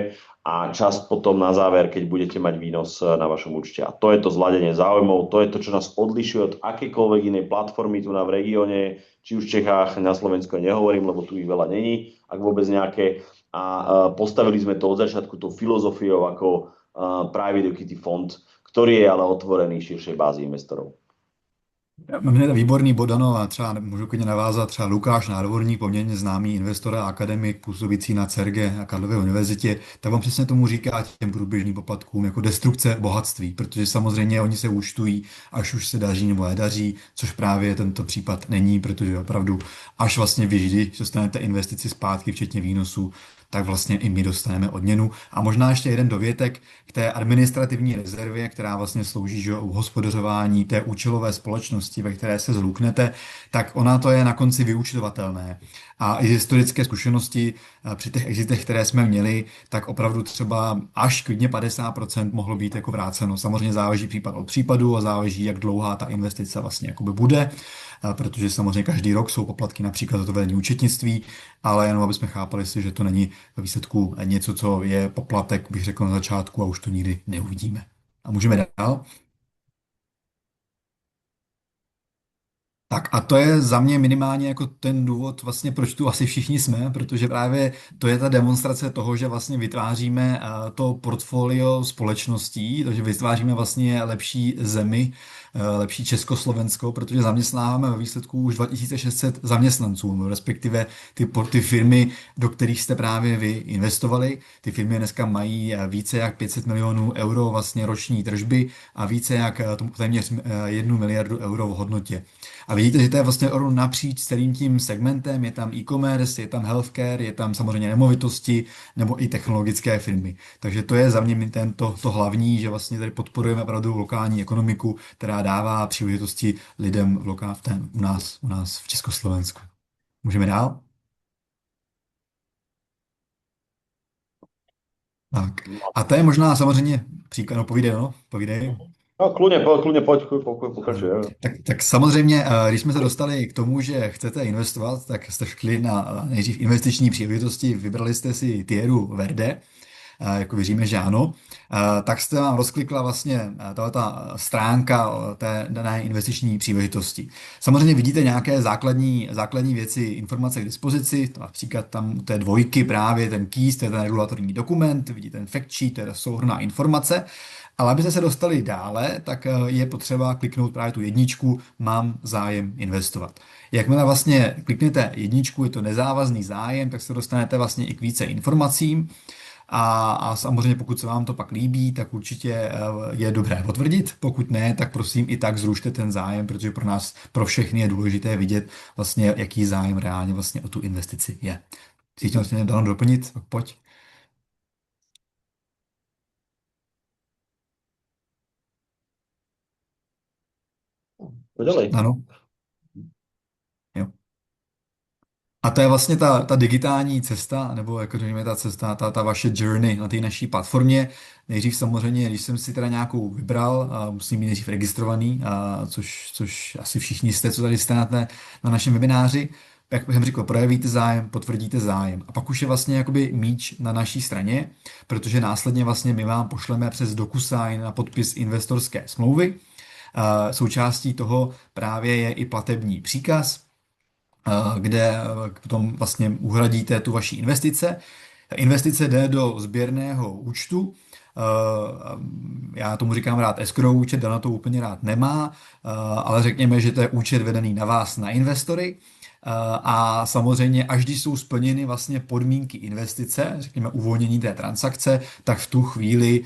a čas potom na záver, keď budete mať výnos na vašom účte. A to je to zladenie záujmov, to je to, čo nás odlišuje od akejkoľvek inej platformy tu v regióne, či už v Čechách, na Slovensku nehovorím, lebo tu ich veľa není, ak vôbec nejaké. A postavili sme to od začiatku tou filozofiou ako private equity fond, ktorý je ale otvorený širšej bázi investorov. Máme výborný bod, ano, a třeba můžu klidně navázat, třeba Lukáš Nádvorník, poměrně známý investor a akademik působící na CERGE a Karlově univerzitě, tak on přesně tomu říká těm průběžným poplatkům jako destrukce bohatství, protože samozřejmě oni se účtují, až už se daří nebo nedaří, což právě tento případ není, protože opravdu až vlastně vy vždy dostanete investici zpátky, včetně výnosů, tak vlastně i my dostaneme odměnu. A možná ještě jeden dovětek k té administrativní rezervě, která vlastně slouží že, u hospodařování té účelové společnosti, ve které se zhluknete, tak ona to je na konci vyúčtovatelné. A i historické zkušenosti při těch exitech, které jsme měli, tak opravdu třeba až klidně 50% mohlo být jako vráceno. Samozřejmě záleží případ od případu a záleží, jak dlouhá ta investice vlastně jakoby bude, protože samozřejmě každý rok jsou poplatky například za to vedení účetnictví, ale jenom aby jsme chápali si, že to není ve výsledku něco, co je poplatek, bych řekl na začátku a už to nikdy neuvidíme. A můžeme dál. Tak a to je za mě minimálně jako ten důvod vlastně, proč tu asi všichni jsme, protože právě to je ta demonstrace toho, že vlastně vytváříme to portfolio společností, takže vytváříme vlastně lepší zemi, lepší Československo, protože zaměstnáváme ve výsledku už 2600 zaměstnanců, respektive ty firmy, do kterých jste právě vy investovali. Ty firmy dneska mají více jak 500 milionů euro vlastně roční tržby a více jak téměř 1 miliardu euro v hodnotě. A vidíte, že to je vlastně napříč celým tím segmentem, je tam e-commerce, je tam healthcare, je tam samozřejmě nemovitosti nebo i technologické firmy. Takže to je za mě to hlavní, že vlastně tady podporujeme opravdu lokální ekonomiku, která dává příležitosti lidem u nás v Československu. Můžeme dál? Tak. A to je možná samozřejmě příklad, no povídej. No, kľudne poď, pokračuj. Tak samozřejmě, když jsme se dostali k tomu, že chcete investovat, tak jste šli na nejdřív investiční příležitosti, vybrali jste si Thieru Verde, jako věříme, že ano, tak jste vám rozklikla vlastně ta stránka té dané investiční příležitosti. Samozřejmě vidíte nějaké základní věci, informace k dispozici, například tam té dvojky právě ten KEYS, to je ten regulatorní dokument, vidíte ten fact sheet, to je souhrnná informace, ale abyste se dostali dále, tak je potřeba kliknout právě tu jedničku, mám zájem investovat. Jakmile vlastně kliknete jedničku, je to nezávazný zájem, tak se dostanete vlastně i k více informacím. A samozřejmě pokud se vám to pak líbí, tak určitě je dobré potvrdit. Pokud ne, tak prosím i tak zrušte ten zájem, protože pro nás, pro všechny je důležité vidět vlastně, jaký zájem reálně vlastně o tu investici je. Chceš to vlastně dalo doplnit? Tak pojď. Ďalej. Ano. Jo. A to je vlastně ta digitální cesta, nebo jako řekněme ta cesta, ta vaše journey na té naší platformě. Nejdřív samozřejmě, když jsem si teda nějakou vybral, musím být nejdřív registrovaný, což asi všichni jste, co tady jste na našem webináři. Jak jsem říkal, projevíte zájem, potvrdíte zájem. A pak už je vlastně jakoby míč na naší straně, protože následně vlastně my vám pošleme přes DocuSign na podpis investorské smlouvy. Součástí toho právě je i platební příkaz, kde potom vlastně uhradíte tu vaši investice. Investice jde do sběrného účtu. Já tomu říkám rád escrow účet, Dana to úplně rád nemá, ale řekněme, že to je účet vedený na vás, na investory. A samozřejmě, až když jsou splněny vlastně podmínky investice, řekněme uvolnění té transakce, tak v tu chvíli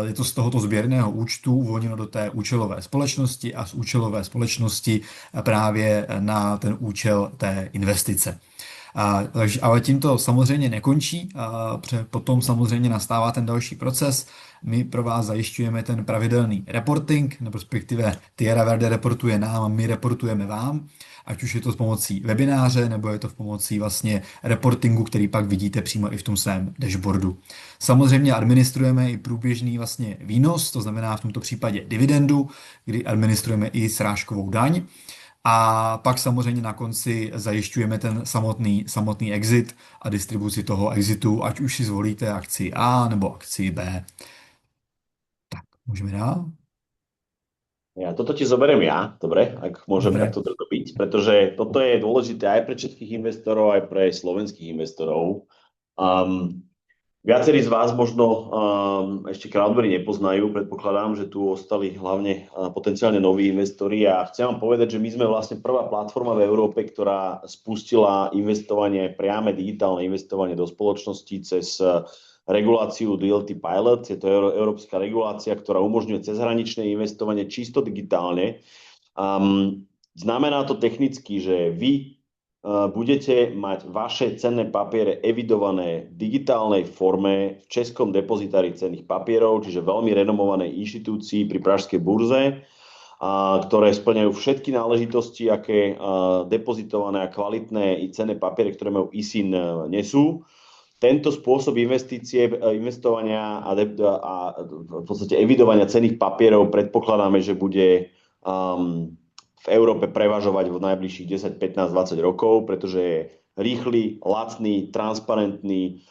je to z tohoto sběrného účtu uvolněno do té účelové společnosti a z účelové společnosti právě na ten účel té investice. Ale tím to samozřejmě nekončí, potom samozřejmě nastává ten další proces. My pro vás zajišťujeme ten pravidelný reporting, nebo respektive Tierra Verde reportuje nám a my reportujeme vám, ať už je to s pomocí webináře, nebo je to v pomocí vlastně reportingu, který pak vidíte přímo i v tom svém dashboardu. Samozřejmě administrujeme i průběžný vlastně výnos, to znamená v tomto případě dividendu, kdy administrujeme i srážkovou daň. A pak samozřejmě na konci zajišťujeme ten samotný exit a distribuci toho exitu, ať už si zvolíte akci A nebo akci B. Tak, můžeme dál. Ja, toto ti zoberiem ja, dobre, ak môžem Dobre. takto robiť, pretože toto je dôležité aj pre českých investorov, aj pre slovenských investorov. Viacerí z vás možno ešte Crowdberry nepoznajú, predpokladám, že tu ostali hlavne potenciálne noví investori a chcem vám povedať, že my sme vlastne prvá platforma v Európe, ktorá spustila investovanie, priame digitálne investovanie do spoločnosti cez reguláciu DLT Pilot. Je to európska regulácia, ktorá umožňuje cezhraničné investovanie čisto digitálne. Znamená to technicky, že vy budete mať vaše cenné papiere evidované v digitálnej forme v Českom depozitári cenných papierov, čiže veľmi renomovanej inštitúcii pri pražskej burze, ktoré splňajú všetky náležitosti, aké depozitované a kvalitné i cenné papiere, ktoré majú ISIN, nesú. Tento spôsob investovania a v podstate evidovania cenných papierov predpokladáme, že bude v Európe prevažovať v najbližších 10, 15, 20 rokov, pretože je rýchly, lacný, transparentný,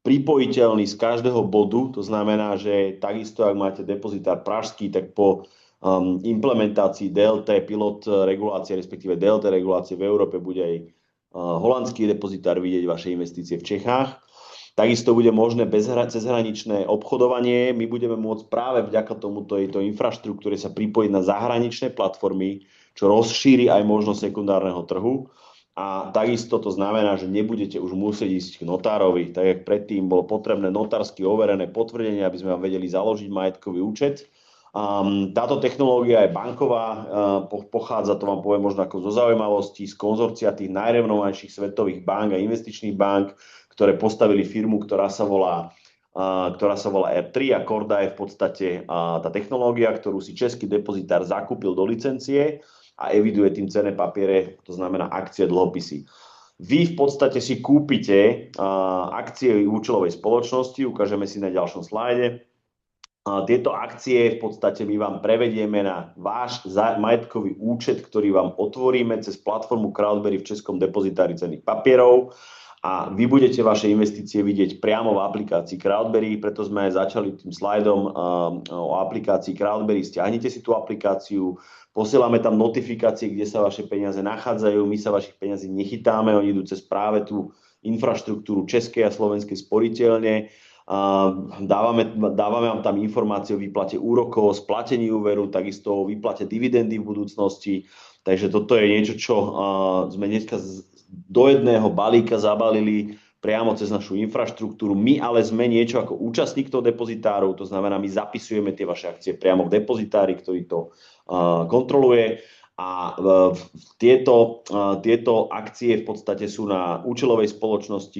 pripojiteľný z každého bodu. To znamená, že takisto, ak máte depozitár pražský, tak po implementácii DLT pilot regulácie, respektíve DLT regulácie v Európe bude aj holandský depozitár vidieť vaše investície v Čechách. Takisto bude možné cezhraničné obchodovanie. My budeme môcť práve vďaka tejto infraštruktúre sa pripojiť na zahraničné platformy, čo rozšíri aj možnosť sekundárneho trhu. A takisto to znamená, že nebudete už musieť ísť k notárovi. Tak jak predtým bolo potrebné notársky overené potvrdenie, aby sme vám vedeli založiť majetkový účet. Táto technológia je banková, pochádza, to vám poviem možno ako zo zaujímavosti, z konzorcia tých najrenomovanejších svetových bank a investičných bank, ktoré postavili firmu, ktorá sa volá R3 a Corda je v podstate tá technológia, ktorú si český depozitár zakúpil do licencie a eviduje tým cenné papiere, to znamená akcie, dlhopisy. Vy v podstate si kúpite akcie účelovej spoločnosti, ukážeme si na ďalšom slajde. Tieto akcie v podstate my vám prevedieme na váš majetkový účet, ktorý vám otvoríme cez platformu Crowdberry v Českom depozitári cenných papierov a vy budete vaše investície vidieť priamo v aplikácii Crowdberry, preto sme aj začali tým slajdom o aplikácii Crowdberry. Stiahnite si tú aplikáciu, posielame tam notifikácie, kde sa vaše peniaze nachádzajú, my sa vašich peniazí nechytáme, oni idú cez práve tú infraštruktúru českej a slovenskej sporiteľne. Dávame vám tam informácie o výplate úrokov, o splatení úveru, takisto o výplate dividendy v budúcnosti. Takže toto je niečo, čo sme dneska do jedného balíka zabalili priamo cez našu infraštruktúru. My ale sme niečo ako účastník toho depozitárov, to znamená, my zapisujeme tie vaše akcie priamo v depozitári, ktorý to kontroluje. A tieto akcie v podstate sú na účelovej spoločnosti,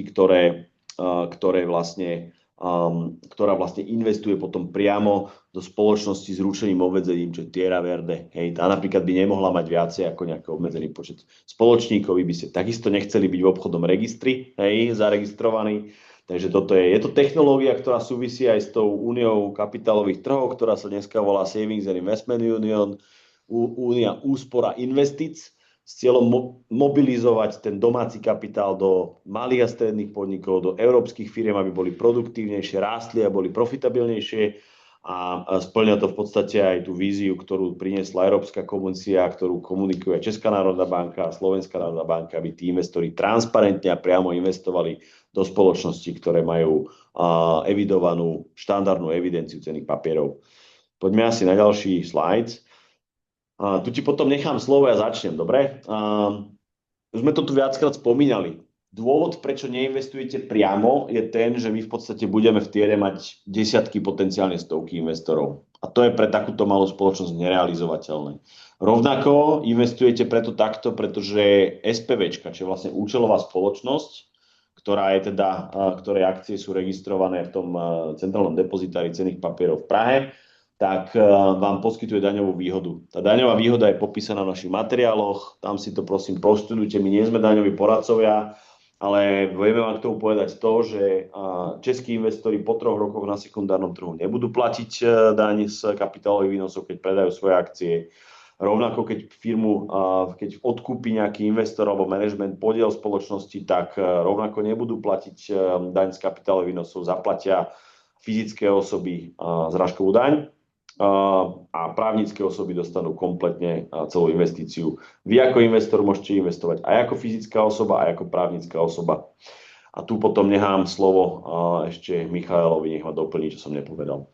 ktorá vlastne investuje potom priamo do spoločnosti s ručeným obmedzením, čo je Tierra Verde. Hej, tá napríklad by nemohla mať viacej ako nejaký obmedzený počet spoločníkov, by ste takisto nechceli byť v obchodnom registri, hej, zaregistrovaní. Takže je to technológia, ktorá súvisí aj s tou úniou kapitálových trhov, ktorá sa dneska volá Savings and Investment Union, únia úspora investíc, s cieľom mobilizovať ten domáci kapitál do malých a stredných podnikov, do európskych firiem, aby boli produktívnejšie, rástli a boli profitabilnejšie a spĺňa to v podstate aj tú víziu, ktorú priniesla Európska komisia, ktorú komunikuje Česká národná banka a Slovenská národná banka, aby tí investori transparentne a priamo investovali do spoločností, ktoré majú evidovanú štandardnú evidenciu cenných papierov. Poďme asi na ďalší slajd. Tu ti potom nechám slovo a začnem, dobre? Už sme to tu viackrát spomínali. Dôvod, prečo neinvestujete priamo, je ten, že my v podstate budeme v Tiere mať desiatky, potenciálne stovky investorov. A to je pre takúto malú spoločnosť nerealizovateľné. Rovnako investujete preto takto, pretože SPVčka, čo je vlastne účelová spoločnosť, ktorej akcie sú registrované v tom centrálnom depozitári cenných papierov v Prahe, tak vám poskytuje daňovú výhodu. Tá daňová výhoda je popísaná v našich materiáloch, tam si to prosím poštudujte, my nie sme daňoví poradcovia, ale vieme vám k tomu povedať to, že českí investori po 3 rokoch na sekundárnom trhu nebudú platiť daň z kapitálových výnosov, keď predajú svoje akcie. Rovnako keď odkúpi nejaký investor alebo management podiel spoločnosti, tak rovnako nebudú platiť daň z kapitálových výnosov, zaplatia fyzické osoby zrážkovú daň. A právnické osoby dostanú kompletne celú investíciu. Vy ako investor môžete investovať aj ako fyzická osoba, aj ako právnická osoba. A tu potom nechám slovo ešte Michailovi, nech ma doplní, čo som nepovedal.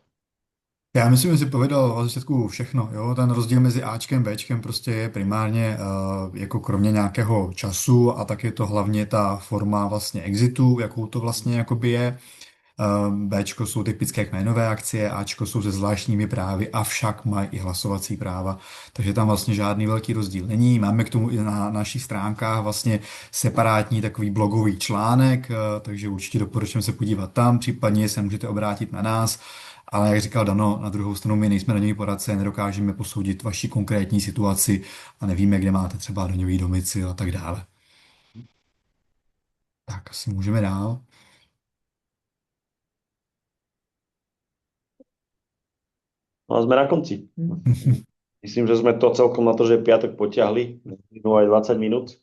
Já myslím, že si povedal v začátku všechno. Jo? Ten rozdíl mezi Ačkem a Bčkem prostě je primárně jako kromě nějakého času a tak je to hlavně ta forma vlastně exitu, jakou to vlastně jakoby je. Bčko jsou typické kmenové akcie, Ačko jsou se zvláštními právy, avšak mají i hlasovací práva, takže tam vlastně žádný velký rozdíl není. Máme k tomu i na našich stránkách vlastně separátní takový blogový článek, takže určitě doporučuji se podívat tam, případně se můžete obrátit na nás, ale jak říkal Dano, na druhou stranu my nejsme daňoví poradce, nedokážeme posoudit vaši konkrétní situaci a nevíme, kde máte třeba daňový domicil a tak dále. Tak asi můžeme dál. No a sme na konci. Myslím, že sme to celkom na to, že piatok potiahli, aj 20 minút.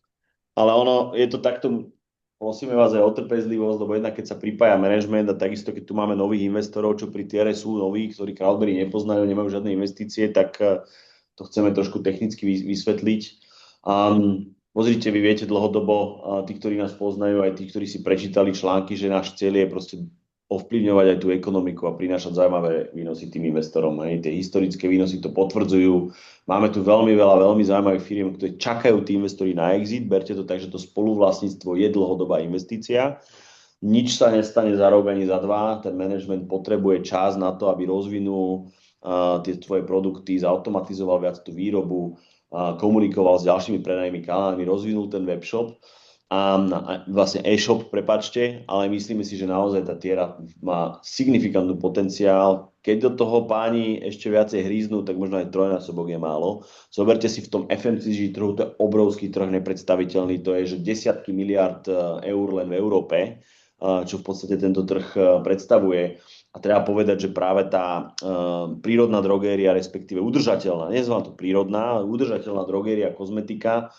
Ale je to takto, prosíme vás aj o trpezlivosť, lebo jednak keď sa pripája management a takisto keď tu máme nových investorov, čo pri Tiere sú noví, ktorí Crowdberry nepoznajú, nemajú žiadne investície, tak to chceme trošku technicky vysvetliť. Pozrite, vy viete dlhodobo, tí, ktorí nás poznajú, aj tí, ktorí si prečítali články, že náš cieľ je proste ovplyvňovať aj tú ekonomiku a prinášať zaujímavé výnosy tým investorom. Hej. Tie historické výnosy to potvrdzujú. Máme tu veľmi zaujímavých firiem, ktoré čakajú tí investori na exit. Berte to tak, že to spoluvlastníctvo je dlhodobá investícia. Nič sa nestane za rok ani za 2. Ten management potrebuje čas na to, aby rozvinul tie svoje produkty, zautomatizoval viac tú výrobu, komunikoval s ďalšími predajnými kanálmi, rozvinul ten webshop. Vlastne e-shop, prepáčte, ale myslíme si, že naozaj tá Tiera má signifikantný potenciál. Keď do toho páni ešte viacej hríznú, tak možno aj trojnásobok je málo. Zoberte si v tom FMCG trhu, to je obrovský trh, nepredstaviteľný, to je, že desiatky miliárd eur len v Európe, čo v podstate tento trh predstavuje. A treba povedať, že práve tá prírodná drogéria, respektíve udržateľná, nezvám to prírodná, udržateľná drogéria, kozmetika,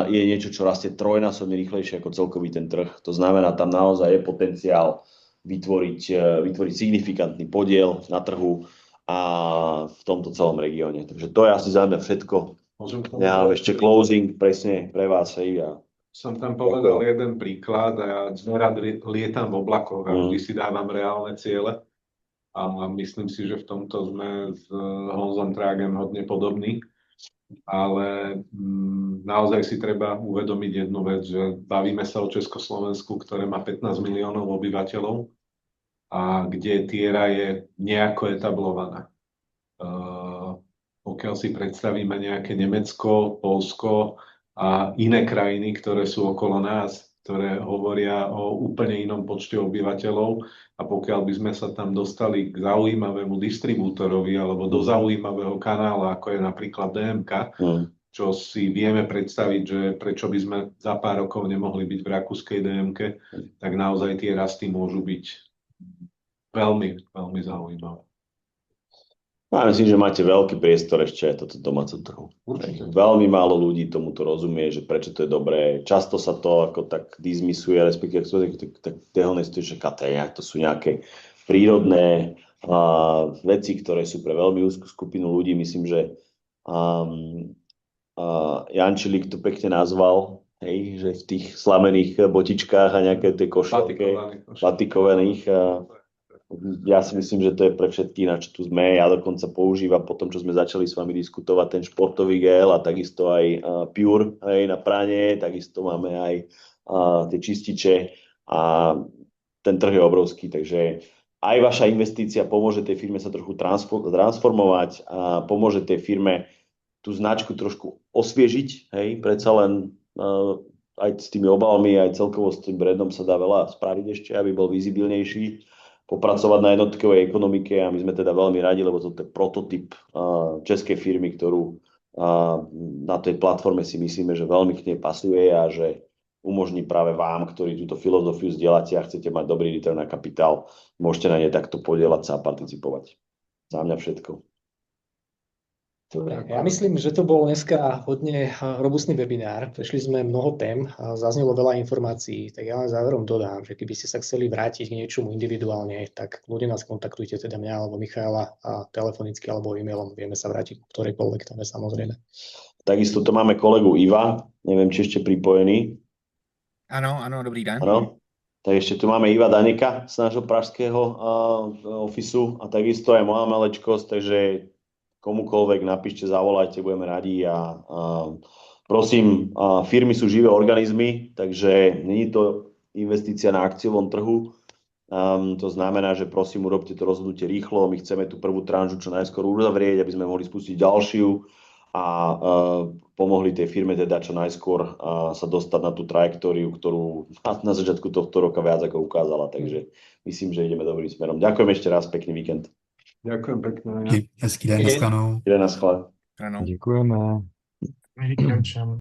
je niečo, čo rastie trojnásobne rýchlejšie ako celkový ten trh. To znamená, tam naozaj je potenciál vytvoriť signifikantný podiel na trhu a v tomto celom regióne. Takže to je asi za mňa všetko. Ja ešte closing presne pre vás. Som tam povedal jeden príklad a ja nerad lietam v oblakoch a vždy si dávam reálne ciele. A myslím si, že v tomto sme s Honzom Trágem hodne podobní. ale naozaj si treba uvedomiť jednu vec, že bavíme sa o Československu, ktoré má 15 miliónov obyvateľov a kde tiera je nejako etablovaná. Pokiaľ si predstavíme nejaké Nemecko, Poľsko a iné krajiny, ktoré sú okolo nás, ktoré hovoria o úplne inom počte obyvateľov, a pokiaľ by sme sa tam dostali k zaujímavému distribútorovi alebo do zaujímavého kanála, ako je napríklad DMK, čo si vieme predstaviť, že prečo by sme za pár rokov nemohli byť v rakúskej DMK, tak naozaj tie rasty môžu byť veľmi, veľmi zaujímavé. Ja myslím, že máte veľký priestor ešte aj toto domácom trhu. Určite. Veľmi málo ľudí tomuto rozumie, že prečo to je dobré. Často sa to ako tak dismisuje, respektíve tak dehonestuje, že to sú nejaké prírodné veci, ktoré sú pre veľmi úzkú skupinu ľudí. Myslím, že Jančilík to pekne nazval, hej, že v tých slamených botičkách a nejaké tie košelke batikovaných. Ja si myslím, že to je pre všetkých, na čo tu sme. Ja dokonca používam po tom, čo sme začali s vami diskutovať, ten športový gel a takisto aj Pure, hej, na pranie, takisto máme aj tie čističe a ten trh je obrovský, takže aj vaša investícia pomôže tej firme sa trochu transformovať a pomôže tej firme tú značku trošku osviežiť, hej, predsa len aj s tými obalmi, aj celkovo s tým brandom sa dá veľa spraviť ešte, aby bol vizibilnejší, popracovať na jednotkovej ekonomike a my sme teda veľmi radi, lebo to je prototyp českej firmy, ktorú na tej platforme si myslíme, že veľmi k nej pasuje a že umožní práve vám, ktorí túto filozofiu zdieľate a chcete mať dobrý return na kapitál, môžete na nej takto podielať sa a participovať. Za mňa všetko. Dobre, ja myslím, že to bol dneska hodne robustný webinár. Prešli sme mnoho tém, zaznelo veľa informácií, tak ja len záverom dodám, že keby ste sa chceli vrátiť k niečomu individuálne, tak ľudia nás kontaktujte, teda mňa alebo Michaela, a telefonicky alebo e-mailom, vieme sa vrátiť k ktorejkoľvek téme, samozrejme. Takisto to máme kolegu Iva, neviem, či ešte pripojený. Áno, dobrý deň. Áno. Tak ešte tu máme Iva Daneka z nášho pražského ofisu a takisto aj moja malečkosť, takže komukoľvek napíšte, zavolajte, budeme radi a prosím, firmy sú živé organizmy, takže nie je to investícia na akciovom trhu. To znamená, že prosím, urobte to rozhodnutie rýchlo, my chceme tú prvú tranžu čo najskôr uzavrieť, aby sme mohli spustiť ďalšiu a pomohli tej firme teda čo najskôr sa dostať na tú trajektóriu, ktorú na začiatku tohto roka viac ako ukázala, takže myslím, že ideme dobrým smerom. Ďakujem ešte raz, pekný víkend. Ďakujem pekne. Hezký den, nashledanou. Ide na schvál. Děkujeme. Vykračujem.